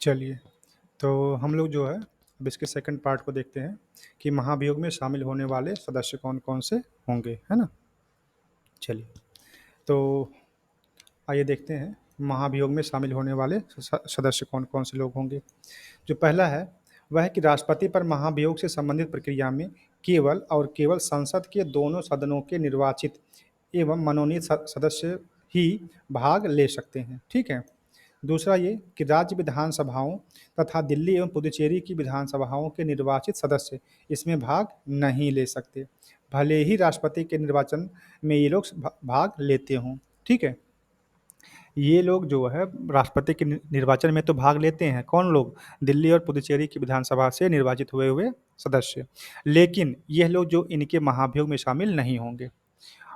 चलिए, तो हम लोग जो है अब इसके सेकंड पार्ट को देखते हैं कि महाभियोग में शामिल होने वाले सदस्य कौन-कौन से होंगे, है ना? चलिए, तो आइए देखते हैं महाभियोग में शामिल होने वाले सदस्य कौन-कौन से लोग होंगे। जो पहला है, वह है कि राष्ट्रपति पर महाभियोग से संबंधित प्रक्रिया में केवल और केवल संसद के दोनों सदनों के निर्वाचित एवं मनोनीत सदस्य ही भाग ले सकते हैं, ठीक है? दूसरा ये कि राज्य विधानसभाओं तथा दिल्ली एवं पुदुचेरी की विधानसभाओं के निर्वाचित सदस्य इसमें भाग नहीं ले सकते, भले ही राष्ट्रपति के निर्वाचन में ये लोग भाग लेते हों, ठीक है? ये लोग जो है राष्ट्रपति के निर्वाचन में तो भाग लेते हैं, कौन लोग? दिल्ली और पुदुचेरी की विधानसभा से निर्वाचित हुए हुए सदस्य। लेकिन यह लोग जो इनके महाभियोग में शामिल नहीं होंगे।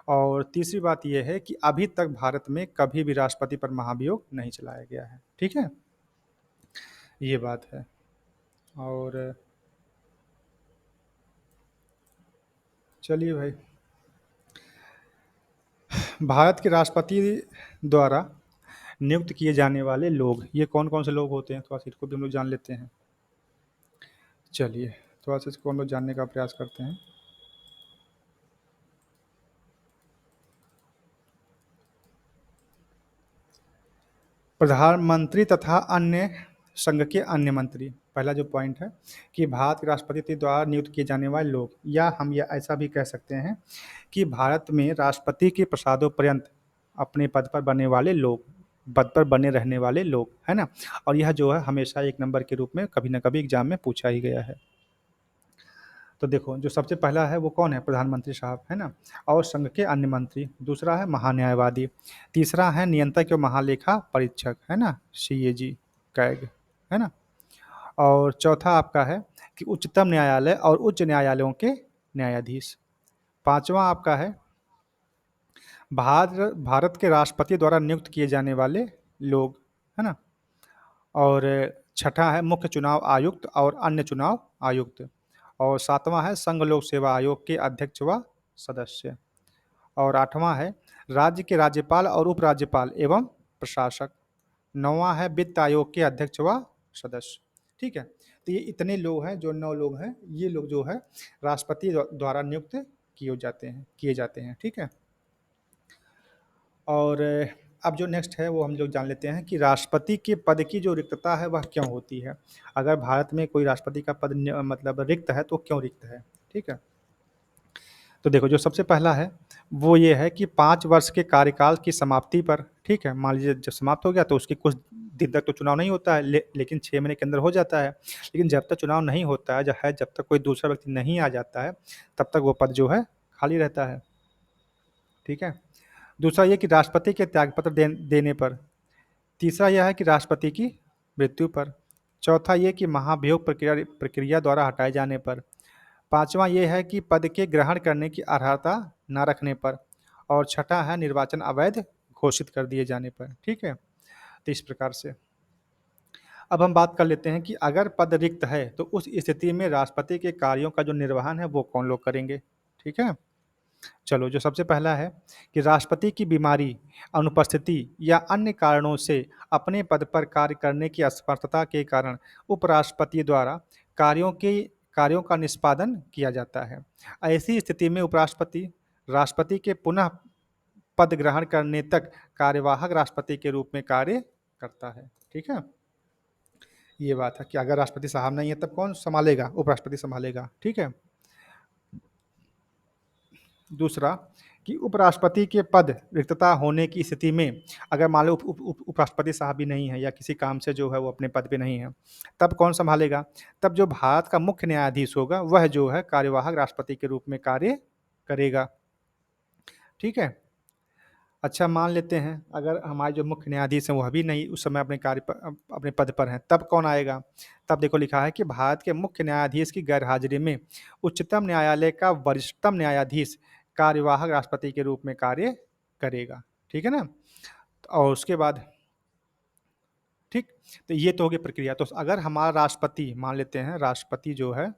और तीसरी बात ये है कि अभी तक भारत में कभी भी राष्ट्रपति पर महाभियोग नहीं चलाया गया है, ठीक है? ये बात है। और चलिए भाई, भारत के राष्ट्रपति द्वारा नियुक्त किए जाने वाले लोग, ये कौन-कौन से लोग होते हैं? थोड़ा-सा इसको भी हम लोग जान लेते हैं। चलिए, थोड़ा-सा इसको हम लोग जानने का प्रयास करते हैं। प्रधानमंत्री तथा अन्य संघ के अन्य मंत्री, पहला जो पॉइंट है कि भारत के राष्ट्रपति द्वारा नियुक्त किए जाने वाले लोग, या हम ये ऐसा भी कह सकते हैं कि भारत में राष्ट्रपति के प्रसादोपर्यंत अपने पद पर बने वाले लोग, पद पर बने रहने वाले लोग, है ना? और यह जो है हमेशा एक नंबर के रूप में कभी न कभी एग्ज़ाम में पूछा ही गया है। तो देखो, जो सबसे पहला है वो कौन है? प्रधानमंत्री साहब, है ना? और संघ के अन्य मंत्री, दूसरा है महान्यायवादी, तीसरा है नियंत्रक एवं महालेखा परीक्षक, है ना? सीएजी, कैग, है ना? और चौथा आपका है कि उच्चतम न्यायालय और उच्च न्यायालयों के न्यायाधीश। पाँचवाँ आपका है भारत के राष्ट्रपति द्वारा नियुक्त किए जाने वाले लोग, है ना? और छठा है मुख्य चुनाव आयुक्त और अन्य चुनाव आयुक्त। और सातवां है संघ लोक सेवा आयोग के अध्यक्ष व सदस्य। और आठवां है राज्य के राज्यपाल और उपराज्यपाल एवं प्रशासक। नौवां है वित्त आयोग के अध्यक्ष व सदस्य, ठीक है? तो ये इतने लोग हैं, जो 9 लोग हैं, ये लोग जो है राष्ट्रपति द्वारा नियुक्त किए जाते हैं, ठीक है? और अब जो नेक्स्ट है वो हम लोग जान लेते हैं कि राष्ट्रपति के पद की जो रिक्तता है वह क्यों होती है? अगर भारत में कोई राष्ट्रपति का पद मतलब रिक्त है तो क्यों रिक्त है? ठीक है? तो देखो, जो सबसे पहला है वो ये है कि 5 वर्ष के कार्यकाल की समाप्ति पर, ठीक है? मान लीजिए जब समाप्त हो गया तो उसके कुछ दिन तक तो चुनाव नहीं होता है, लेकिन 6 महीने के अंदर हो जाता है। लेकिन जब तक चुनाव नहीं होता है, जब तक कोई दूसरा व्यक्ति नहीं आ जाता है, तब तक वो पद जो है खाली रहता है, ठीक है? दूसरा ये कि राष्ट्रपति के त्यागपत्र देने पर। तीसरा यह है कि राष्ट्रपति की मृत्यु पर। चौथा ये कि महाभियोग प्रक्रिया द्वारा हटाए जाने पर। पाँचवाँ ये है कि पद के ग्रहण करने की अर्हता न रखने पर। और छठा है निर्वाचन अवैध घोषित कर दिए जाने पर, ठीक है? तो इस प्रकार से अब हम बात कर लेते हैं कि अगर पद रिक्त है तो उस स्थिति में राष्ट्रपति के कार्यों का जो निर्वहन है वो कौन लोग करेंगे, ठीक है? चलो, जो सबसे पहला है कि राष्ट्रपति की बीमारी, अनुपस्थिति या अन्य कारणों से अपने पद पर कार्य करने की असमर्थता के कारण उपराष्ट्रपति द्वारा कार्यों का निष्पादन किया जाता है। ऐसी स्थिति में उपराष्ट्रपति राष्ट्रपति के पुनः पद ग्रहण करने तक कार्यवाहक राष्ट्रपति के रूप में कार्य करता है, ठीक है? ये बात है कि अगर राष्ट्रपति साहब नहीं है तब कौन संभालेगा? उपराष्ट्रपति संभालेगा, ठीक है? दूसरा कि उपराष्ट्रपति के पद रिक्तता होने की स्थिति में अगर मान लो उपराष्ट्रपति साहब भी नहीं है या किसी काम से जो है वो अपने पद पे नहीं है, तब कौन संभालेगा? तब जो भारत का मुख्य न्यायाधीश होगा वह जो है कार्यवाहक राष्ट्रपति के रूप में कार्य करेगा, ठीक है? अच्छा, मान लेते हैं अगर हमारे जो मुख्य न्यायाधीश हैं वह भी नहीं उस समय अपने पद पर हैं, तब कौन आएगा? तब देखो लिखा है कि भारत के मुख्य न्यायाधीश की गैरहाजिरी में उच्चतम न्यायालय का वरिष्ठतम न्यायाधीश कार्यवाहक राष्ट्रपति के रूप में कार्य करेगा, ठीक है ना? और उसके बाद, ठीक, तो ये तो हो गई प्रक्रिया। तो अगर हमारा राष्ट्रपति, मान लेते हैं राष्ट्रपति जो है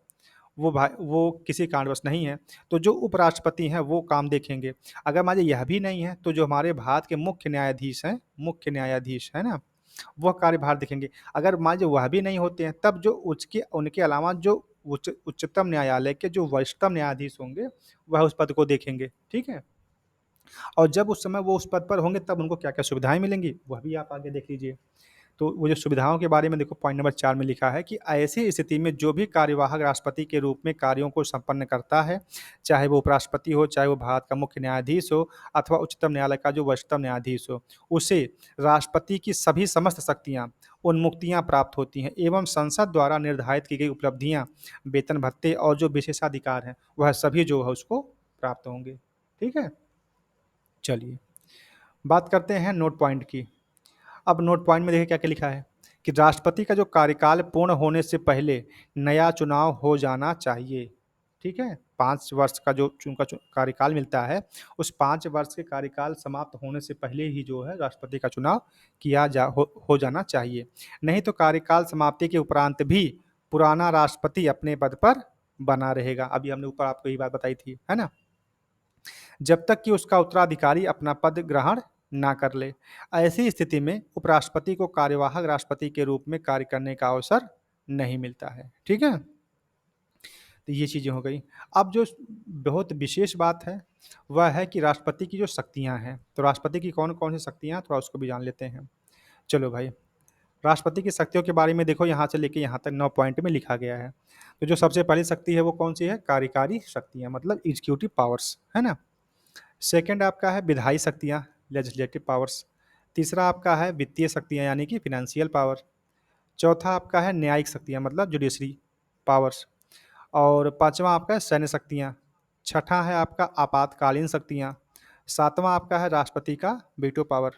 वो किसी कारणवश नहीं है, तो जो उपराष्ट्रपति हैं वो काम देखेंगे। अगर मान लीजिए यह भी नहीं है तो जो हमारे भारत के मुख्य न्यायाधीश हैं, मुख्य न्यायाधीश है ना, वह कार्यभार देखेंगे। अगर मान लीजिए वह भी नहीं होते हैं, तब जो उसके उनके अलावा जो उच्चतम न्यायालय के जो वरिष्ठतम न्यायाधीश होंगे, वह उस पद को देखेंगे, ठीक है? और जब उस समय वो उस पद पर होंगे, तब उनको क्या-क्या सुविधाएँ मिलेंगी, वह भी आप आगे देख लीजिए। तो वो जो सुविधाओं के बारे में देखो, पॉइंट नंबर 4 में लिखा है कि ऐसी स्थिति में जो भी कार्यवाहक राष्ट्रपति के रूप में कार्यों को संपन्न करता है, चाहे वो उपराष्ट्रपति हो, चाहे वो भारत का मुख्य न्यायाधीश हो अथवा उच्चतम न्यायालय का जो वरिष्ठतम न्यायाधीश हो, उसे राष्ट्रपति की सभी समस्त शक्तियाँ, उन्मुक्तियाँ प्राप्त होती हैं एवं संसद द्वारा निर्धारित की गई उपलब्धियाँ, वेतन भत्ते और जो विशेषाधिकार हैं, वह सभी जो है उसको प्राप्त होंगे। ठीक है? चलिए, बात करते हैं नोट पॉइंट की। अब नोट पॉइंट में देखिए क्या-क्या लिखा है कि राष्ट्रपति का जो कार्यकाल पूर्ण होने से पहले नया चुनाव हो जाना चाहिए, ठीक है? 5 वर्ष का जो उनका कार्यकाल मिलता है, उस 5 वर्ष के कार्यकाल समाप्त होने से पहले ही जो है राष्ट्रपति का चुनाव किया हो जाना चाहिए। नहीं तो कार्यकाल समाप्ति के उपरांत भी पुराना राष्ट्रपति अपने पद पर बना रहेगा। अभी हमने ऊपर आपको यही बात बताई थी, है ना? जब तक कि उसका उत्तराधिकारी अपना पद ग्रहण ना कर ले। ऐसी स्थिति में उपराष्ट्रपति को कार्यवाहक राष्ट्रपति के रूप में कार्य करने का अवसर नहीं मिलता है। ठीक है? तो ये चीज़ें हो गई। अब जो बहुत विशेष बात है, वह है कि राष्ट्रपति की जो शक्तियाँ हैं, तो राष्ट्रपति की कौन-कौन सी शक्तियाँ हैं, थोड़ा उसको भी जान लेते हैं। चलो भाई, राष्ट्रपति की शक्तियों के बारे में देखो यहाँ से लेके यहाँ तक 9 पॉइंट में लिखा गया है। तो जो सबसे पहली शक्ति है वो कौन-सी है? कार्यकारी शक्तियाँ मतलब एग्ज़ीक्यूटिव पावर्स, है ना? सेकंड आपका है विधायी शक्तियाँ, लेजिस्लेटिव पावर्स। तीसरा आपका है वित्तीय शक्तियाँ यानी कि फ़ाइनेंशियल पावर। चौथा आपका है न्यायिक शक्तियाँ मतलब जुडिशरी पावर्स। और पाँचवाँ आपका है सैन्य शक्तियाँ। छठा है आपका आपातकालीन शक्तियाँ। सातवां आपका है राष्ट्रपति का वीटो पावर।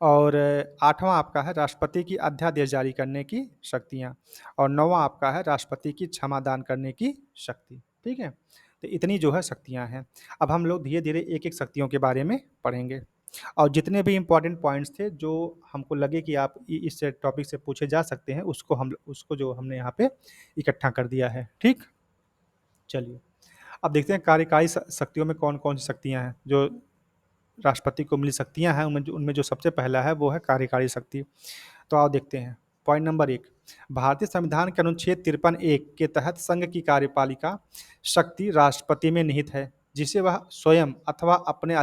और आठवां आपका है राष्ट्रपति की अध्यादेश जारी करने की शक्तियाँ। और नौवां आपका है राष्ट्रपति की क्षमादान करने की शक्ति। ठीक है? तो इतनी जो है शक्तियाँ हैं। अब हम लोग धीरे-धीरे एक-एक शक्तियों के बारे में पढ़ेंगे। और जितने भी इम्पोर्टेंट पॉइंट्स थे जो हमको लगे कि आप इस टॉपिक से पूछे जा सकते हैं, उसको जो हमने यहाँ पे इकट्ठा कर दिया है। ठीक? चलिए, अब देखते हैं कार्यकारी शक्तियों में कौन-कौन सी शक्तियाँ हैं, जो राष्ट्रपति को मिली शक्तियाँ हैं, उनमें जो सबसे पहला है वो है कार्यकारी शक्ति। तो आओ देखते हैं। पॉइंट नंबर 1, भारतीय संविधान के अनुच्छेद 53(1) के तहत संघ की कार्यपालिका शक्ति राष्ट्रपति में निहित है, जिसे वह स्वयं अथवा अपने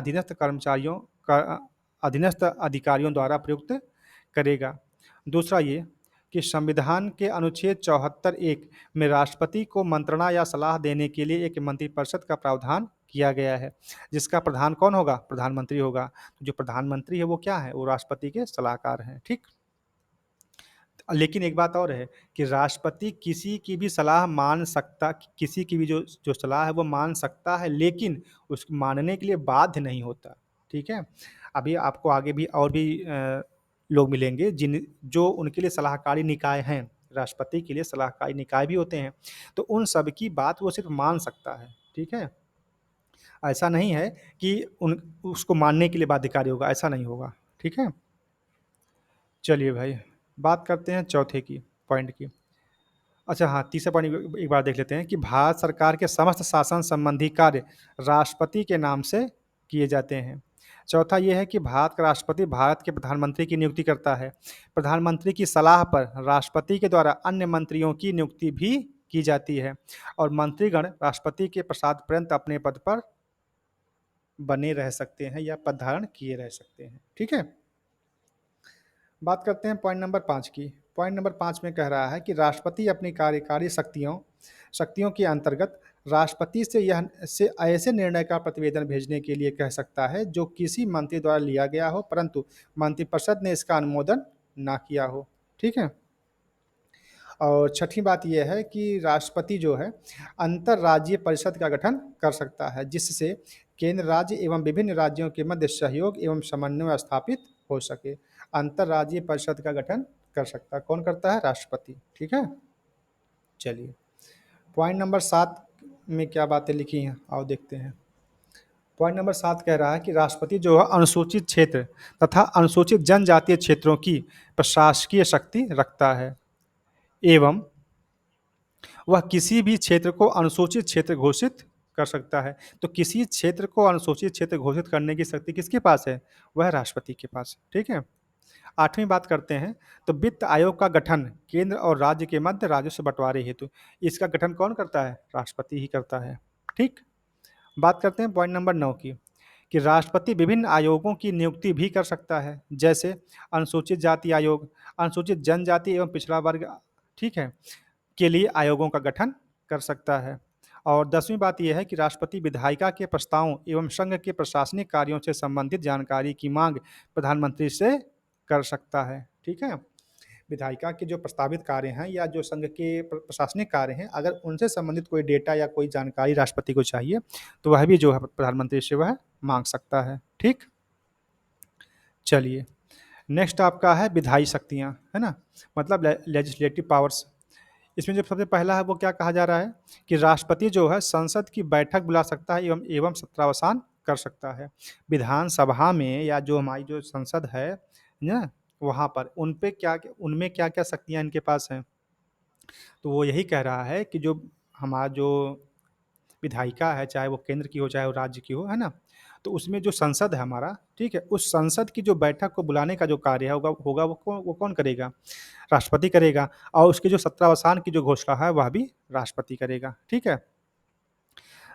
अधीनस्थ अधिकारियों द्वारा प्रयुक्त करेगा। दूसरा ये कि संविधान के अनुच्छेद 74(1) में राष्ट्रपति को मंत्रणा या सलाह देने के लिए एक मंत्रिपरिषद का प्रावधान किया गया है, जिसका प्रधान कौन होगा? प्रधानमंत्री होगा। जो प्रधानमंत्री है वो क्या है? वो राष्ट्रपति के सलाहकार हैं, ठीक? लेकिन एक बात और है कि राष्ट्रपति किसी की भी सलाह मान सकता किसी की भी जो जो सलाह है वो मान सकता है, लेकिन उसको मानने के लिए बाध्य नहीं होता, ठीक है? अभी आपको आगे भी और भी लोग मिलेंगे जो उनके लिए सलाहकारी निकाय हैं, राष्ट्रपति के लिए सलाहकारी निकाय भी होते हैं, तो उन सब की बात वो सिर्फ़ मान सकता है, ठीक है? ऐसा नहीं है कि उन उसको मानने के लिए बाध्यकारी होगा, ऐसा नहीं होगा, ठीक है? चलिए भाई, बात करते हैं चौथे की पॉइंट की। अच्छा हाँ, तीसरा पॉइंट एक बार देख लेते हैं कि भारत सरकार के समस्त शासन संबंधी कार्य राष्ट्रपति के नाम से किए जाते हैं। चौथा ये है कि भारत का राष्ट्रपति भारत के प्रधानमंत्री की नियुक्ति करता है। प्रधानमंत्री की सलाह पर राष्ट्रपति के द्वारा अन्य मंत्रियों की नियुक्ति भी की जाती है और मंत्रीगण राष्ट्रपति के प्रसाद पर्यंत अपने पद पर बने रह सकते हैं या पद धारण किए रह सकते हैं। ठीक है? बात करते हैं पॉइंट नंबर 5 की। पॉइंट नंबर 5 में कह रहा है कि राष्ट्रपति अपनी कार्यकारी शक्तियों शक्तियों के अंतर्गत राष्ट्रपति से ऐसे निर्णय का प्रतिवेदन भेजने के लिए कह सकता है जो किसी मंत्री द्वारा लिया गया हो, परंतु मंत्रिपरिषद ने इसका अनुमोदन ना किया हो। ठीक है? और छठी बात यह है कि राष्ट्रपति जो है अंतर्राज्यीय परिषद का गठन कर सकता है, जिससे केंद्र राज्य एवं विभिन्न राज्यों के मध्य सहयोग एवं समन्वय स्थापित हो सके। अंतर्राज्यीय परिषद का गठन कर सकता है, कौन करता है? राष्ट्रपति। ठीक है? चलिए, पॉइंट नंबर 7 में क्या बातें लिखी हैं, आओ देखते हैं। पॉइंट नंबर 7 कह रहा है कि राष्ट्रपति जो है अनुसूचित क्षेत्र तथा अनुसूचित जनजातीय क्षेत्रों की प्रशासकीय शक्ति रखता है एवं वह किसी भी क्षेत्र को अनुसूचित क्षेत्र घोषित कर सकता है। तो किसी क्षेत्र को अनुसूचित क्षेत्र घोषित करने की शक्ति किसके पास है? वह राष्ट्रपति के पास है। ठीक है? 8वीं बात करते हैं, तो वित्त आयोग का गठन केंद्र और राज्य के मध्य राजस्व बंटवारे हेतु, इसका गठन कौन करता है? राष्ट्रपति ही करता है। ठीक। बात करते हैं पॉइंट नंबर 9 की, कि राष्ट्रपति विभिन्न आयोगों की नियुक्ति भी कर सकता है, जैसे अनुसूचित जाति आयोग, अनुसूचित जनजाति एवं पिछड़ा वर्ग, ठीक है, के लिए आयोगों का गठन कर सकता है। और 10वीं बात यह है कि राष्ट्रपति विधायिका के प्रस्तावों एवं संघ के प्रशासनिक कार्यों से संबंधित जानकारी की मांग प्रधानमंत्री से कर सकता है। ठीक है। विधायिका के जो प्रस्तावित कार्य हैं या जो संघ के प्रशासनिक कार्य हैं, अगर उनसे संबंधित कोई डेटा या कोई जानकारी राष्ट्रपति को चाहिए, तो वह भी जो है प्रधानमंत्री से वह मांग सकता है। ठीक। चलिए, नेक्स्ट आपका है विधायी शक्तियाँ, है ना, मतलब लेजिस्लेटिव पावर्स। इसमें जो सबसे पहला है वो क्या कहा जा रहा है, कि राष्ट्रपति जो है संसद की बैठक बुला सकता है एवं एवं सत्रावसान कर सकता है। विधानसभा में या जो हमारी जो संसद है ना, वहाँ पर उन पे क्या, उनमें क्या क्या शक्तियाँ इनके पास हैं, तो वो यही कह रहा है कि जो हमारा जो विधायिका है, चाहे वो केंद्र की हो चाहे वो राज्य की हो, है ना, तो उसमें जो संसद है हमारा, ठीक है, उस संसद की जो बैठक को बुलाने का जो कार्य है होगा होगा वो कौन करेगा? राष्ट्रपति करेगा। और उसके जो सत्रावसान की जो घोषणा है वह भी राष्ट्रपति करेगा। ठीक है।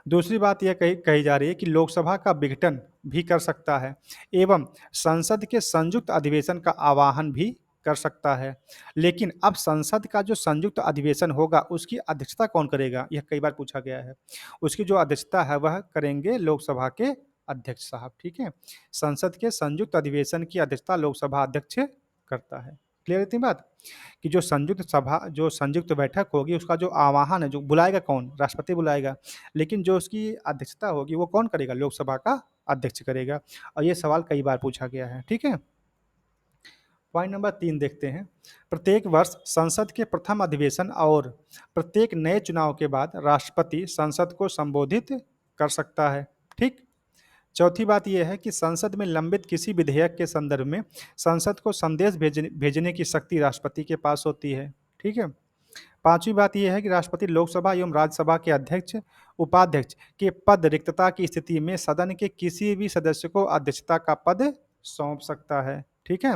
दूसरी बात यह कही कही जा रही है कि लोकसभा का विघटन भी कर सकता है एवं संसद के संयुक्त अधिवेशन का आह्वान भी कर सकता है। लेकिन अब संसद का जो संयुक्त अधिवेशन होगा उसकी अध्यक्षता कौन करेगा, यह कई बार पूछा गया है। उसकी जो अध्यक्षता है वह करेंगे लोकसभा के अध्यक्ष साहब। ठीक है। संसद के संयुक्त अधिवेशन की अध्यक्षता लोकसभा अध्यक्ष करता है। क्लियर है इतनी बात, कि जो संयुक्त बैठक होगी उसका जो आह्वान है, जो बुलाएगा कौन? राष्ट्रपति बुलाएगा। लेकिन जो उसकी अध्यक्षता होगी वो कौन करेगा? लोकसभा का अध्यक्ष करेगा। और ये सवाल कई बार पूछा गया है। ठीक है। पॉइंट नंबर 3 देखते हैं। प्रत्येक वर्ष संसद के प्रथम अधिवेशन और प्रत्येक नए चुनाव के बाद राष्ट्रपति संसद को संबोधित कर सकता है। ठीक। चौथी बात यह है कि संसद में लंबित किसी विधेयक के संदर्भ में संसद को संदेश भेजने की शक्ति राष्ट्रपति के पास होती है। ठीक है। पांचवी बात यह है कि राष्ट्रपति लोकसभा एवं राज्यसभा के अध्यक्ष, उपाध्यक्ष के पद रिक्तता की स्थिति में सदन के किसी भी सदस्य को अध्यक्षता का पद सौंप सकता है। ठीक है।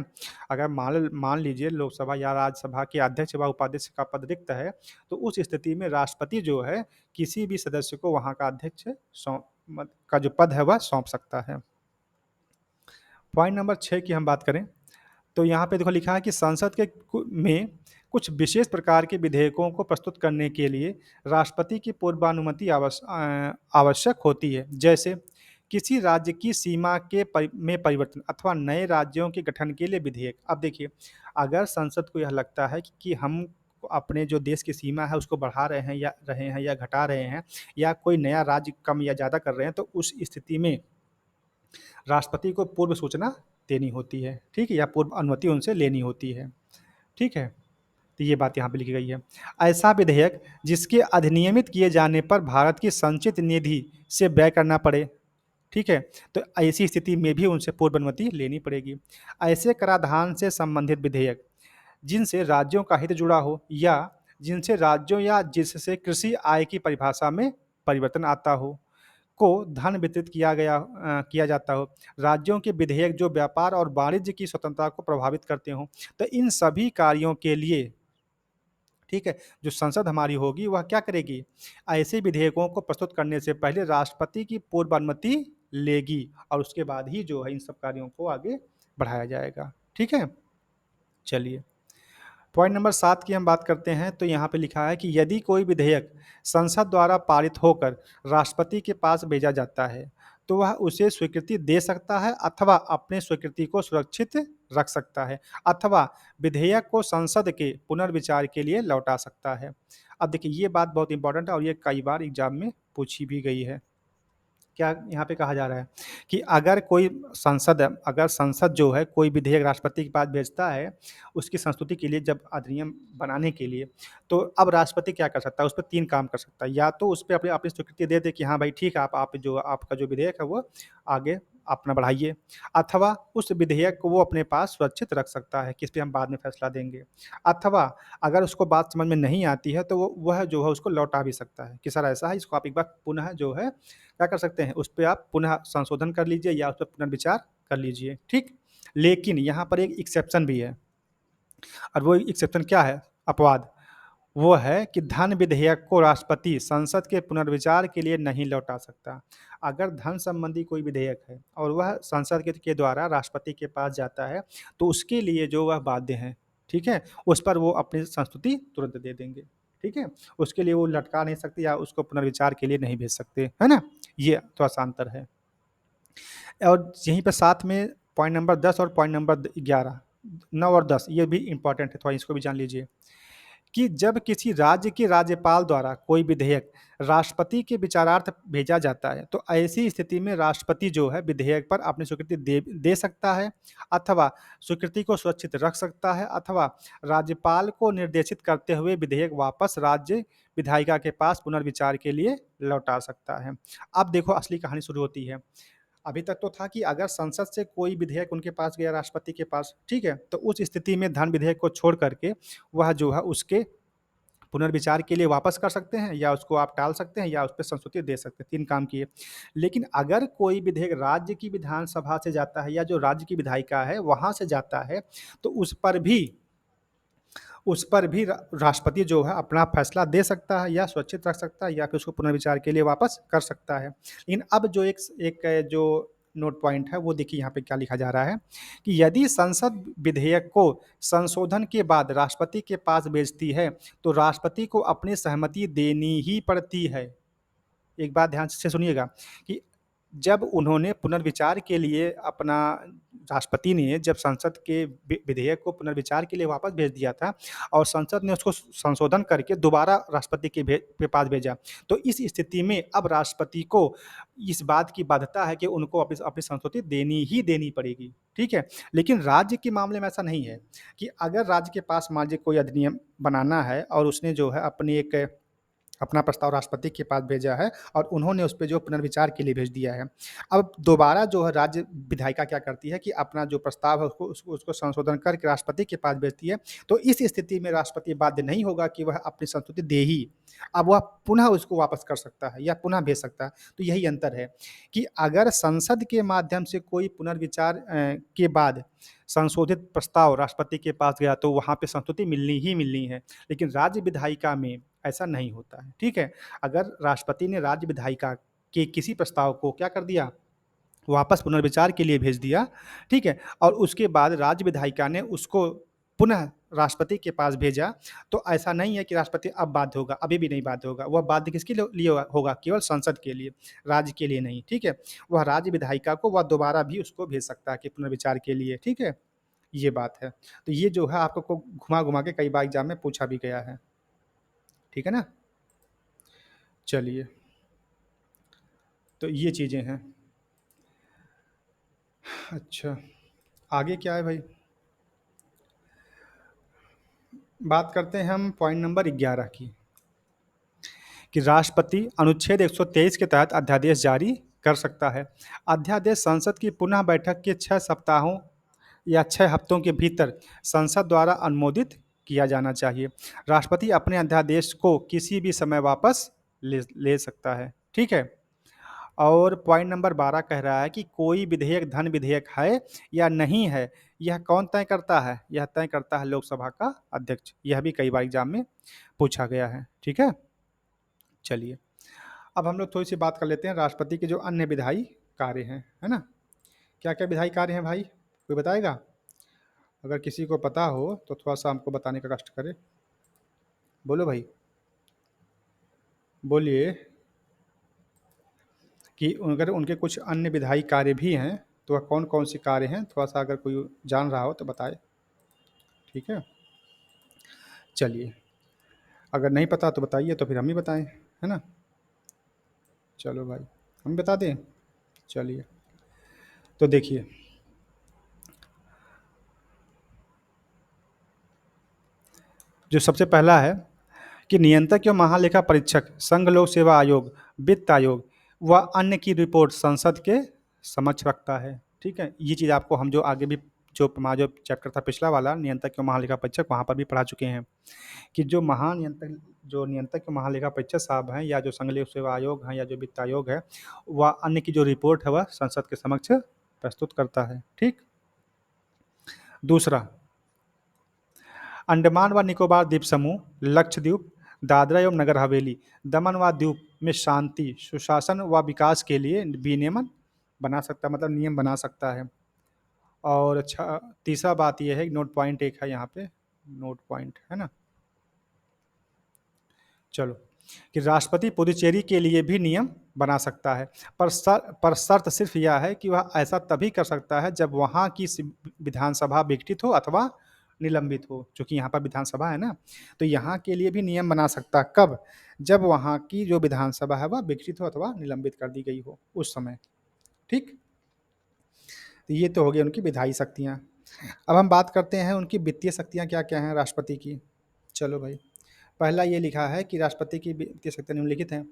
अगर मान लीजिए लोकसभा या राज्यसभा के अध्यक्ष व उपाध्यक्ष का पद रिक्त है, तो उस स्थिति में राष्ट्रपति जो है किसी भी सदस्य को वहां का अध्यक्ष का जो पद है वह सौंप सकता है। पॉइंट नंबर 6 की हम बात करें, तो यहाँ पे देखो लिखा है कि संसद के में कुछ विशेष प्रकार के विधेयकों को प्रस्तुत करने के लिए राष्ट्रपति की पूर्वानुमति आवश्यक होती है, जैसे किसी राज्य की सीमा में परिवर्तन अथवा नए राज्यों के गठन के लिए विधेयक। अब देखिए, अगर संसद को यह लगता है कि हम अपने जो देश की सीमा है उसको बढ़ा रहे हैं या घटा रहे हैं, या कोई नया राज्य कम या ज़्यादा कर रहे हैं, तो उस स्थिति में राष्ट्रपति को पूर्व सूचना देनी होती है। ठीक है। या पूर्व अनुमति उनसे लेनी होती है। ठीक है। तो ये बात यहाँ पे लिखी गई है। ऐसा विधेयक जिसके अधिनियमित किए जाने पर भारत की संचित निधि से व्यय करना पड़े, ठीक है, तो ऐसी स्थिति में भी उनसे पूर्व अनुमति लेनी पड़ेगी। ऐसे कराधान से संबंधित विधेयक जिनसे राज्यों का हित जुड़ा हो या जिनसे राज्यों या जिससे कृषि आय की परिभाषा में परिवर्तन आता हो, को धन वितरित किया जाता हो, राज्यों के विधेयक जो व्यापार और वाणिज्य की स्वतंत्रता को प्रभावित करते हों, तो इन सभी कार्यों के लिए, ठीक है, जो संसद हमारी होगी वह क्या करेगी? ऐसे विधेयकों को प्रस्तुत करने से पहले राष्ट्रपति की पूर्व अनुमति लेगी और उसके बाद ही जो है इन सब कार्यों को आगे बढ़ाया जाएगा। ठीक है। चलिए, पॉइंट नंबर 7 की हम बात करते हैं, तो यहाँ पे लिखा है कि यदि कोई विधेयक संसद द्वारा पारित होकर राष्ट्रपति के पास भेजा जाता है, तो वह उसे स्वीकृति दे सकता है अथवा अपने स्वीकृति को सुरक्षित रख सकता है अथवा विधेयक को संसद के पुनर्विचार के लिए लौटा सकता है। अब देखिए, ये बात बहुत इंपॉर्टेंट है और ये कई बार एग्जाम में पूछी भी गई है। क्या यहाँ पे कहा जा रहा है कि अगर संसद जो है कोई विधेयक राष्ट्रपति के पास भेजता है उसकी संस्तुति के लिए, जब अधिनियम बनाने के लिए, तो अब राष्ट्रपति क्या कर सकता है? उस पर 3 काम कर सकता है। या तो उस पे अपनी अपनी स्वीकृति दे दे कि हाँ भाई ठीक है, आप जो आपका जो विधेयक है वो आगे अपना बढ़ाइए, अथवा उस विधेयक को वो अपने पास सुरक्षित रख सकता है कि इस पे हम बाद में फैसला देंगे, अथवा अगर उसको बात समझ में नहीं आती है तो वह जो है उसको लौटा भी सकता है कि सर ऐसा है, इसको आप एक बार पुनः जो है क्या कर सकते हैं, उस पे आप पुनः संशोधन कर लीजिए या उस पर पुनर्विचार कर लीजिए। ठीक। लेकिन यहाँ पर एक एक्सेप्शन भी है, और वो एक्सेप्शन क्या है, अपवाद, वो है कि धन विधेयक को राष्ट्रपति संसद के पुनर्विचार के लिए नहीं लौटा सकता। अगर धन संबंधी कोई विधेयक है और वह संसद के द्वारा राष्ट्रपति के पास जाता है, तो उसके लिए जो वह बाध्य हैं, ठीक है, उस पर वो अपनी संस्तुति तुरंत दे देंगे, ठीक है, उसके लिए वो लटका नहीं सकते या उसको पुनर्विचार के लिए नहीं भेज सकते, है ना। ये थोड़ा सा अंतर है। और यहीं पर साथ में पॉइंट नंबर 10 और पॉइंट नंबर 11, 9 और 10 ये भी इंपॉर्टेंट है, थोड़ा इसको भी जान लीजिए कि जब किसी राज्य के राज्यपाल द्वारा कोई विधेयक राष्ट्रपति के विचारार्थ भेजा जाता है, तो ऐसी स्थिति में राष्ट्रपति जो है विधेयक पर अपनी स्वीकृति दे सकता है, अथवा स्वीकृति को सुरक्षित रख सकता है, अथवा राज्यपाल को निर्देशित करते हुए विधेयक वापस राज्य विधायिका के पास पुनर्विचार के लिए लौटा सकता है। अब देखो असली कहानी शुरू होती है। अभी तक तो था कि अगर संसद से कोई विधेयक उनके पास गया राष्ट्रपति के पास, ठीक है, तो उस स्थिति में धन विधेयक को छोड़ करके वह जो है उसके पुनर्विचार के लिए वापस कर सकते हैं, या उसको आप टाल सकते हैं, या उस पे संस्तुति दे सकते हैं, 3 काम किए। लेकिन अगर कोई विधेयक राज्य की विधानसभा से जाता है या जो राज्य की विधायिका है वहाँ से जाता है, तो उस पर भी राष्ट्रपति जो है अपना फैसला दे सकता है, या सुरक्षित रख सकता है, या फिर उसको पुनर्विचार के लिए वापस कर सकता है। लेकिन अब जो एक एक जो नोट पॉइंट है वो देखिए यहाँ पे क्या लिखा जा रहा है कि यदि संसद विधेयक को संशोधन के बाद राष्ट्रपति के पास भेजती है, तो राष्ट्रपति को अपनी सहमति देनी ही पड़ती है। एक बात ध्यान से सुनिएगा कि जब उन्होंने पुनर्विचार के लिए अपना राष्ट्रपति ने जब संसद के विधेयक को पुनर्विचार के लिए वापस भेज दिया था और संसद ने उसको संशोधन करके दोबारा राष्ट्रपति के पास भेजा, तो इस स्थिति में अब राष्ट्रपति को इस बात की बाध्यता है कि उनको अपनी अपनी संस्तुति देनी ही देनी पड़ेगी, ठीक है। लेकिन राज्य के मामले में ऐसा नहीं है कि अगर राज्य के पास मान लीजिए कोई अधिनियम बनाना है और उसने जो है अपना प्रस्ताव राष्ट्रपति के पास भेजा है और उन्होंने उस पे जो पुनर्विचार के लिए भेज दिया है। अब दोबारा जो है राज्य विधायिका क्या करती है कि अपना जो प्रस्ताव है उसको संशोधन करके राष्ट्रपति के पास भेजती है। तो इस स्थिति में राष्ट्रपति बाध्य नहीं होगा कि वह अपनी संस्तुति दे ही। अब वह पुनः उसको वापस कर सकता है या पुनः भेज सकता है। तो यही अंतर है कि अगर संसद के माध्यम से कोई पुनर्विचार के बाद संशोधित प्रस्ताव राष्ट्रपति के पास गया तो वहाँ पे संस्तुति मिलनी ही मिलनी है। लेकिन राज्य विधायिका में ऐसा नहीं होता है, ठीक है। अगर राष्ट्रपति ने राज्य विधायिका के किसी प्रस्ताव को क्या कर दिया, वापस पुनर्विचार के लिए भेज दिया, ठीक है, और उसके बाद राज्य विधायिका ने उसको पुनः राष्ट्रपति के पास भेजा, तो ऐसा नहीं है कि राष्ट्रपति अब बाध्य होगा, अभी भी नहीं बाध्य होगा। वह बाध्य किसके लिए होगा, केवल संसद के लिए, राज्य के लिए नहीं, ठीक है। वह राज्य विधायिका को वह दोबारा भी उसको भेज सकता है कि पुनर्विचार के लिए, ठीक है। ये बात है। तो ये जो है आपको घुमा-घुमा के कई बार एग्ज़ाम में पूछा भी गया है। ठीक है ना? चलिए, तो ये चीज़ें हैं। अच्छा, आगे क्या है भाई? बात करते हैं हम पॉइंट नंबर 11 की, कि राष्ट्रपति अनुच्छेद 123 के तहत अध्यादेश जारी कर सकता है। अध्यादेश संसद की पुनः बैठक के 6 सप्ताहों या 6 हफ्तों के भीतर संसद द्वारा अनुमोदित किया जाना चाहिए। राष्ट्रपति अपने अध्यादेश को किसी भी समय वापस ले सकता है, ठीक है। और पॉइंट नंबर 12 कह रहा है कि कोई विधेयक धन विधेयक है या नहीं है, यह कौन तय करता है? यह तय करता है लोकसभा का अध्यक्ष। यह भी कई बार एग्जाम में पूछा गया है, ठीक है। चलिए, अब हम लोग थोड़ी सी बात कर लेते हैं राष्ट्रपति के जो अन्य विधायी कार्य हैं, है ना। क्या क्या विधायी कार्य हैं भाई, कोई बताएगा? अगर किसी को पता हो तो थोड़ा सा हमको बताने का कष्ट करे। बोलो भाई, बोलिए। कि अगर उनके कुछ अन्य विधायी कार्य भी हैं, तो वह कौन-कौन से कार्य हैं? थोड़ा-सा अगर कोई जान रहा हो तो बताए, ठीक है? चलिए, अगर नहीं पता तो बताइए, तो फिर हम ही बताएँ, है ना? चलो भाई, हम बता दें? चलिए, तो देखिए, जो सबसे पहला है कि नियंत्रक एवं महालेखा परीक्षक, संघ लोक सेवा आयोग, वित्त आयोग व अन्य की रिपोर्ट संसद के समक्ष रखता है, ठीक है। ये चीज़ आपको हम जो आगे भी जो हमारा जो चैप्टर था पिछला वाला नियंत्रक एवं महालेखा परीक्षक, वहाँ पर भी पढ़ा चुके हैं कि जो नियंत्रक एवं महालेखा परीक्षक साहब हैं, या जो संघ लोक सेवा आयोग हैं, या जो वित्त आयोग है, वह अन्य की जो रिपोर्ट है वह संसद के समक्ष प्रस्तुत करता है, ठीक। दूसरा, अंडमान व निकोबार द्वीप समूह, लक्षद्वीप, दादरा एवं नगर हवेली, दमन व दीव में शांति, सुशासन व विकास के लिए विनियमन बना सकता, मतलब नियम बना सकता है। और अच्छा, तीसरा बात यह है, नोट पॉइंट एक है यहाँ पे, नोट पॉइंट है ना, चलो, कि राष्ट्रपति पुदुचेरी के लिए भी नियम बना सकता है, पर शर्त सिर्फ यह है कि वह ऐसा तभी कर सकता है जब वहाँ की विधानसभा विघटित हो अथवा निलंबित हो, क्योंकि यहाँ पर विधानसभा है ना, तो यहाँ के लिए भी नियम बना सकता है कब, जब वहाँ की जो विधानसभा है वह विघटित हो अथवा निलंबित कर दी गई हो उस समय। ठीक, तो ये तो हो गई उनकी विधायी शक्तियाँ। अब हम बात करते हैं उनकी वित्तीय शक्तियाँ क्या क्या हैं राष्ट्रपति की। चलो भाई, पहला ये लिखा है कि राष्ट्रपति की वित्तीय शक्तियाँ निम्नलिखित हैं।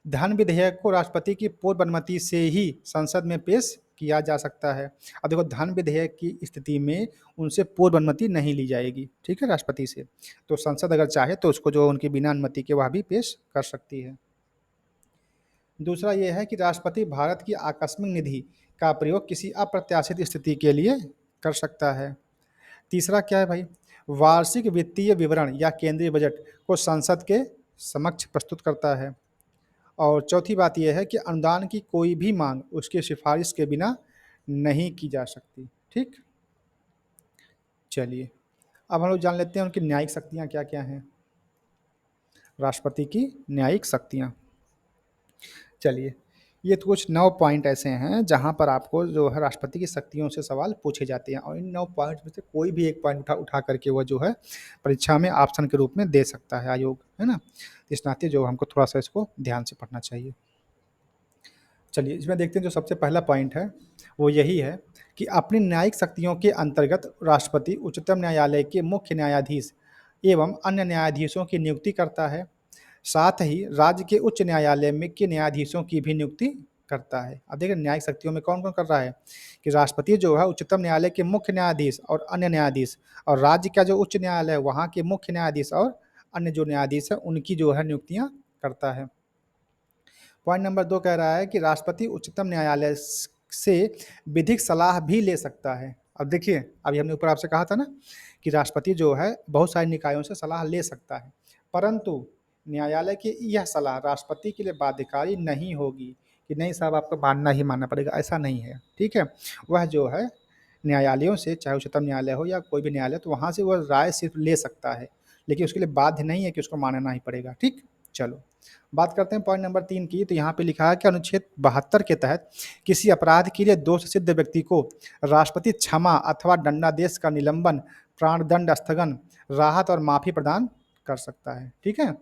धन विधेयक को राष्ट्रपति की पूर्व अनुमति से ही संसद में पेश किया जा सकता है। अब देखो, धन विधेयक की स्थिति में उनसे पूर्व अनुमति नहीं ली जाएगी, ठीक है, राष्ट्रपति से। तो संसद अगर चाहे तो उसको जो उनकी बिना अनुमति के वह भी पेश कर सकती है। दूसरा ये है कि राष्ट्रपति भारत की आकस्मिक निधि का प्रयोग किसी अप्रत्याशित स्थिति के लिए कर सकता है। तीसरा क्या है भाई, वार्षिक वित्तीय विवरण या केंद्रीय बजट को संसद के समक्ष प्रस्तुत करता है। और चौथी बात यह है कि अनुदान की कोई भी मांग उसकी सिफारिश के बिना नहीं की जा सकती। ठीक, चलिए, अब हम लोग जान लेते हैं उनकी न्यायिक शक्तियाँ क्या क्या हैं, राष्ट्रपति की न्यायिक शक्तियाँ। चलिए, ये तो कुछ 9 पॉइंट ऐसे हैं जहाँ पर आपको जो है राष्ट्रपति की शक्तियों से सवाल पूछे जाते हैं, और इन 9 पॉइंट्स में से कोई भी एक पॉइंट उठा करके वो जो है परीक्षा में ऑप्शन के रूप में दे सकता है आयोग, है ना। इस नाते जो हमको थोड़ा सा इसको ध्यान से पढ़ना चाहिए। चलिए, इसमें देखते हैं जो सबसे पहला पॉइंट है वो यही है कि अपनी न्यायिक शक्तियों के अंतर्गत राष्ट्रपति उच्चतम न्यायालय के मुख्य न्यायाधीश एवं अन्य न्यायाधीशों की नियुक्ति करता है। साथ ही राज्य के उच्च न्यायालय में के न्यायाधीशों की भी नियुक्ति करता है। अब देखिए न्यायिक शक्तियों में कौन कौन कर रहा है कि राष्ट्रपति जो है उच्चतम न्यायालय के मुख्य न्यायाधीश और अन्य न्यायाधीश, और राज्य का जो उच्च न्यायालय है वहाँ के मुख्य न्यायाधीश और अन्य जो न्यायाधीश है उनकी जो है नियुक्तियाँ करता है। पॉइंट नंबर 2 कह रहा है कि राष्ट्रपति उच्चतम न्यायालय से विधिक सलाह भी ले सकता है। अब देखिए, अभी हमने ऊपर आपसे कहा था ना कि राष्ट्रपति जो है बहुत सारे निकायों से सलाह ले सकता है, परंतु न्यायालय की यह सलाह राष्ट्रपति के लिए बाध्यकारी नहीं होगी कि नहीं साहब आपको मानना ही मानना पड़ेगा, ऐसा नहीं है। ठीक है, वह जो है न्यायालयों से, चाहे उच्चतम न्यायालय हो या कोई भी न्यायालय, तो वहाँ से वह राय सिर्फ ले सकता है, लेकिन उसके लिए बाध्य नहीं है कि उसको मानना ही पड़ेगा। ठीक, चलो बात करते हैं पॉइंट नंबर 3 की। तो यहाँ पे लिखा है कि अनुच्छेद 72 के तहत किसी अपराध के लिए दोष सिद्ध व्यक्ति को राष्ट्रपति क्षमा अथवा दंडादेश का निलंबन, प्राणदंड स्थगन, राहत और माफी प्रदान कर सकता है। ठीक है,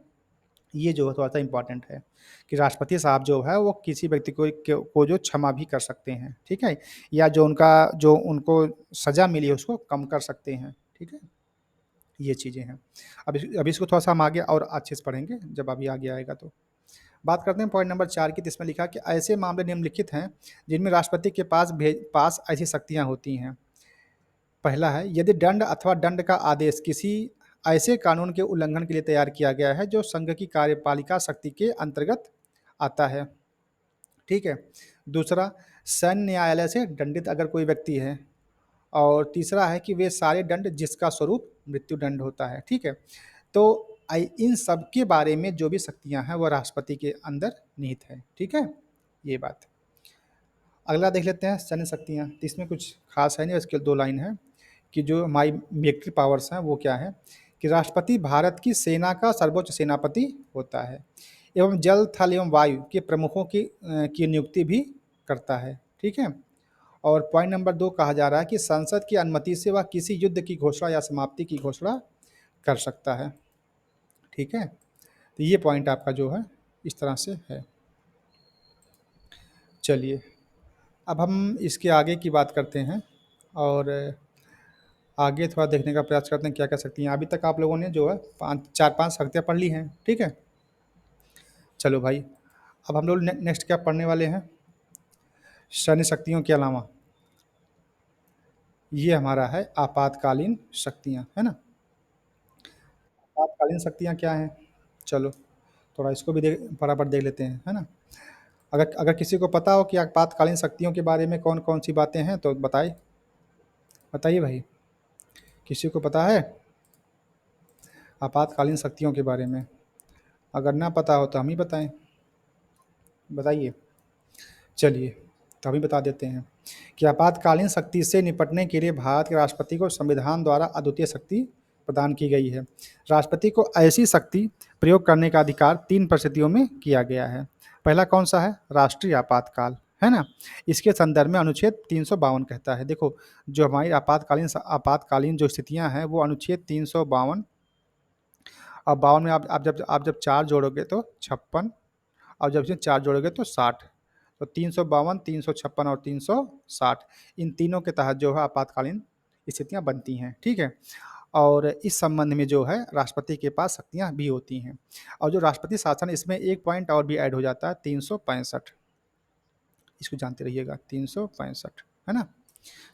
ये जो है थोड़ा सा इंपॉर्टेंट है कि राष्ट्रपति साहब जो है वो किसी व्यक्ति को जो क्षमा भी कर सकते हैं। ठीक है, या जो उनको सजा मिली है उसको कम कर सकते हैं। ठीक है, ये चीज़ें हैं। अब इसको थोड़ा सा हम आगे और अच्छे से पढ़ेंगे जब अभी आगे आएगा तो। बात करते हैं पॉइंट नंबर 4 की। तो इसमें लिखा कि ऐसे मामले निम्नलिखित हैं जिनमें राष्ट्रपति के पास ऐसी शक्तियाँ होती हैं। पहला है, यदि दंड अथवा दंड का आदेश किसी ऐसे कानून के उल्लंघन के लिए तैयार किया गया है जो संघ की कार्यपालिका शक्ति के अंतर्गत आता है। ठीक है, दूसरा, सैन्य न्यायालय से दंडित अगर कोई व्यक्ति है, और तीसरा है कि वे सारे दंड जिसका स्वरूप मृत्यु दंड होता है। ठीक है, तो इन सब के बारे में जो भी शक्तियां हैं वह राष्ट्रपति के अंदर निहित है। ठीक है, ये बात। अगला देख लेते हैं सैन्य शक्तियां। तो इसमें कुछ खास है नहीं, इसके 2 लाइन है कि जो हमारी मिलिट्री पावर्स हैं वो क्या है कि राष्ट्रपति भारत की सेना का सर्वोच्च सेनापति होता है एवं जल, थल एवं वायु के प्रमुखों की नियुक्ति भी करता है। ठीक है, और पॉइंट नंबर 2 कहा जा रहा है कि संसद की अनुमति से वह किसी युद्ध की घोषणा या समाप्ति की घोषणा कर सकता है। ठीक है, तो ये पॉइंट आपका जो है इस तरह से है। चलिए, अब हम इसके आगे की बात करते हैं और आगे थोड़ा देखने का प्रयास करते हैं क्या क्या शक्तियाँ। अभी तक आप लोगों ने जो है 4-5 शक्तियाँ पढ़ ली हैं। ठीक है, चलो भाई, अब हम लोग नेक्स्ट क्या पढ़ने वाले हैं, सैन्य शक्तियों के अलावा ये हमारा है आपातकालीन शक्तियाँ, है ना। आपातकालीन शक्तियाँ क्या हैं, चलो थोड़ा इसको भी बराबर देख लेते हैं, है ना। अगर अगर किसी को पता हो कि आपातकालीन शक्तियों के बारे में कौन कौन सी बातें हैं तो बताइए भाई। किसी को पता है आपातकालीन शक्तियों के बारे में? अगर ना पता हो तो हम ही बताएं, बताइए। चलिए, तो अभी बता देते हैं कि आपातकालीन शक्ति से निपटने के लिए भारत के राष्ट्रपति को संविधान द्वारा अद्वितीय शक्ति प्रदान की गई है। राष्ट्रपति को ऐसी शक्ति प्रयोग करने का अधिकार 3 परिस्थितियों में किया गया है। पहला कौन सा है? राष्ट्रीय आपातकाल, है ना? इसके संदर्भ में अनुच्छेद 352 कहता है, देखो जो हमारी आपातकालीन जो स्थितियां हैं वो अनुच्छेद 352 और 52 में आप जब 4 जोड़ोगे तो 56 और जब इसमें 4 जोड़ोगे तो 60। तो 352, 356 और 360 इन तीनों के तहत जो है आपातकालीन स्थितियां बनती हैं, ठीक है। और इस संबंध में जो है राष्ट्रपति के पास शक्तियां भी होती हैं। और जो राष्ट्रपति शासन, इसमें एक पॉइंट और भी ऐड हो जाता है, 365, इसको जानते रहिएगा, 365, है ना।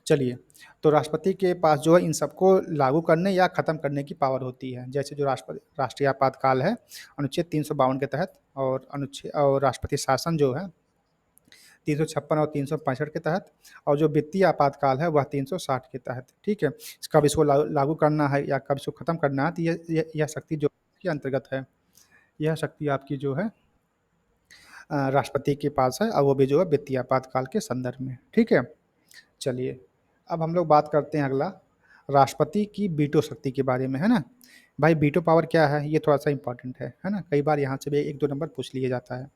चलिए, तो राष्ट्रपति के पास जो है इन सबको लागू करने या खत्म करने की पावर होती है। जैसे जो राष्ट्रीय आपातकाल है अनुच्छेद 352 के तहत, और राष्ट्रपति शासन जो है 356 और 365 के तहत, और जो वित्तीय आपातकाल है वह 360 के तहत, ठीक है। कब इसको लागू करना है या कब इसको खत्म करना है, तो यह शक्ति जो के अंतर्गत है, यह शक्ति आपकी जो है राष्ट्रपति के पास है, और वो भी जो है वित्तीय आपातकाल के संदर्भ में, ठीक है। चलिए, अब हम लोग बात करते हैं अगला राष्ट्रपति की वीटो शक्ति के बारे में, है ना। भाई वीटो पावर क्या है, ये थोड़ा सा इंपॉर्टेंट है ना, कई बार यहाँ से भी 1-2 नंबर पूछ लिया जाता है।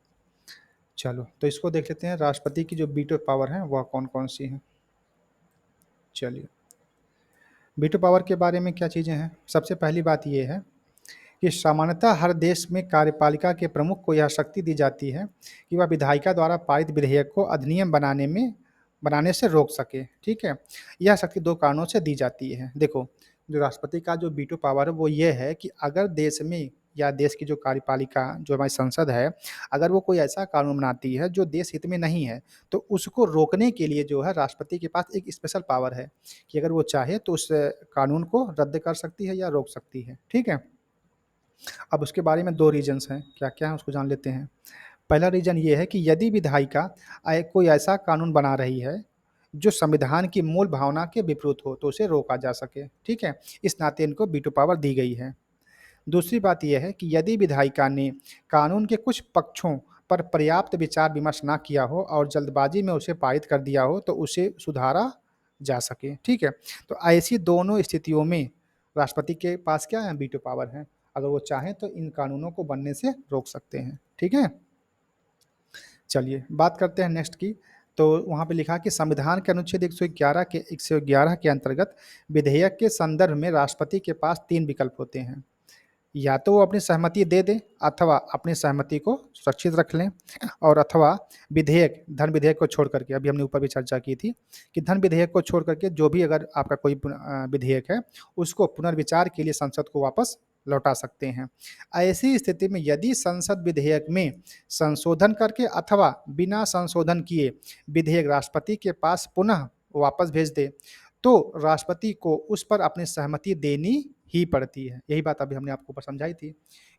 चलो, तो इसको देख लेते हैं, राष्ट्रपति की जो वीटो पावर है वह कौन कौन सी है। चलिए, वीटो पावर के बारे में क्या चीज़ें हैं। सबसे पहली बात ये है कि सामान्यतः हर देश में कार्यपालिका के प्रमुख को यह शक्ति दी जाती है कि वह विधायिका द्वारा पारित विधेयक को अधिनियम बनाने से रोक सके, ठीक है। यह शक्ति 2 कारणों से दी जाती है। देखो, जो राष्ट्रपति का जो वीटो पावर है वो ये है कि अगर देश में या देश की जो कार्यपालिका जो हमारी संसद है, अगर वो कोई ऐसा कानून बनाती है जो देश हित में नहीं है, तो उसको रोकने के लिए जो है राष्ट्रपति के पास एक स्पेशल पावर है कि अगर वो चाहे तो उस कानून को रद्द कर सकती है या रोक सकती है, ठीक है। अब उसके बारे में 2 रीज़न्स हैं, क्या-क्या हैं उसको जान लेते हैं। पहला रीज़न ये है कि यदि विधायिका कोई ऐसा कानून बना रही है, जो संविधान की मूल भावना के विपरीत हो, तो उसे रोका जा सके, ठीक है? इस नाते इनको वीटो पावर दी गई है। दूसरी बात ये है कि यदि विधायिका ने कानून के कुछ पक्षों पर पर्याप्त विचार-विमर्श ना किया हो और जल्दबाजी में उसे पारित कर दिया हो, तो उसे सुधारा जा सके, ठीक है? तो ऐसी दोनों स्थितियों में राष्ट्रपति के पास क्या है? वीटो पावर है। अगर वो चाहें तो इन कानूनों को बनने से रोक सकते हैं, ठीक है? चलिए, बात करते हैं नेक्स्ट की। तो वहाँ पे लिखा कि संविधान के अनुच्छेद 111 के अंतर्गत विधेयक के संदर्भ में राष्ट्रपति के पास 3 विकल्प होते हैं। या तो वो अपनी सहमति दे दें, अथवा अपनी सहमति को सुरक्षित रख लें, और अथवा धन विधेयक को छोड़ करके, अभी हमने ऊपर भी चर्चा की थी कि धन विधेयक को छोड़ करके जो भी अगर आपका कोई विधेयक है, उसको पुनर्विचार के लिए संसद को वापस लौटा सकते हैं। ऐसी स्थिति में यदि संसद विधेयक में संशोधन करके अथवा बिना संशोधन किए विधेयक राष्ट्रपति के पास पुनः वापस भेज दे, तो राष्ट्रपति को उस पर अपनी सहमति देनी ही पड़ती है। यही बात अभी हमने आपको ऊपर समझाई थी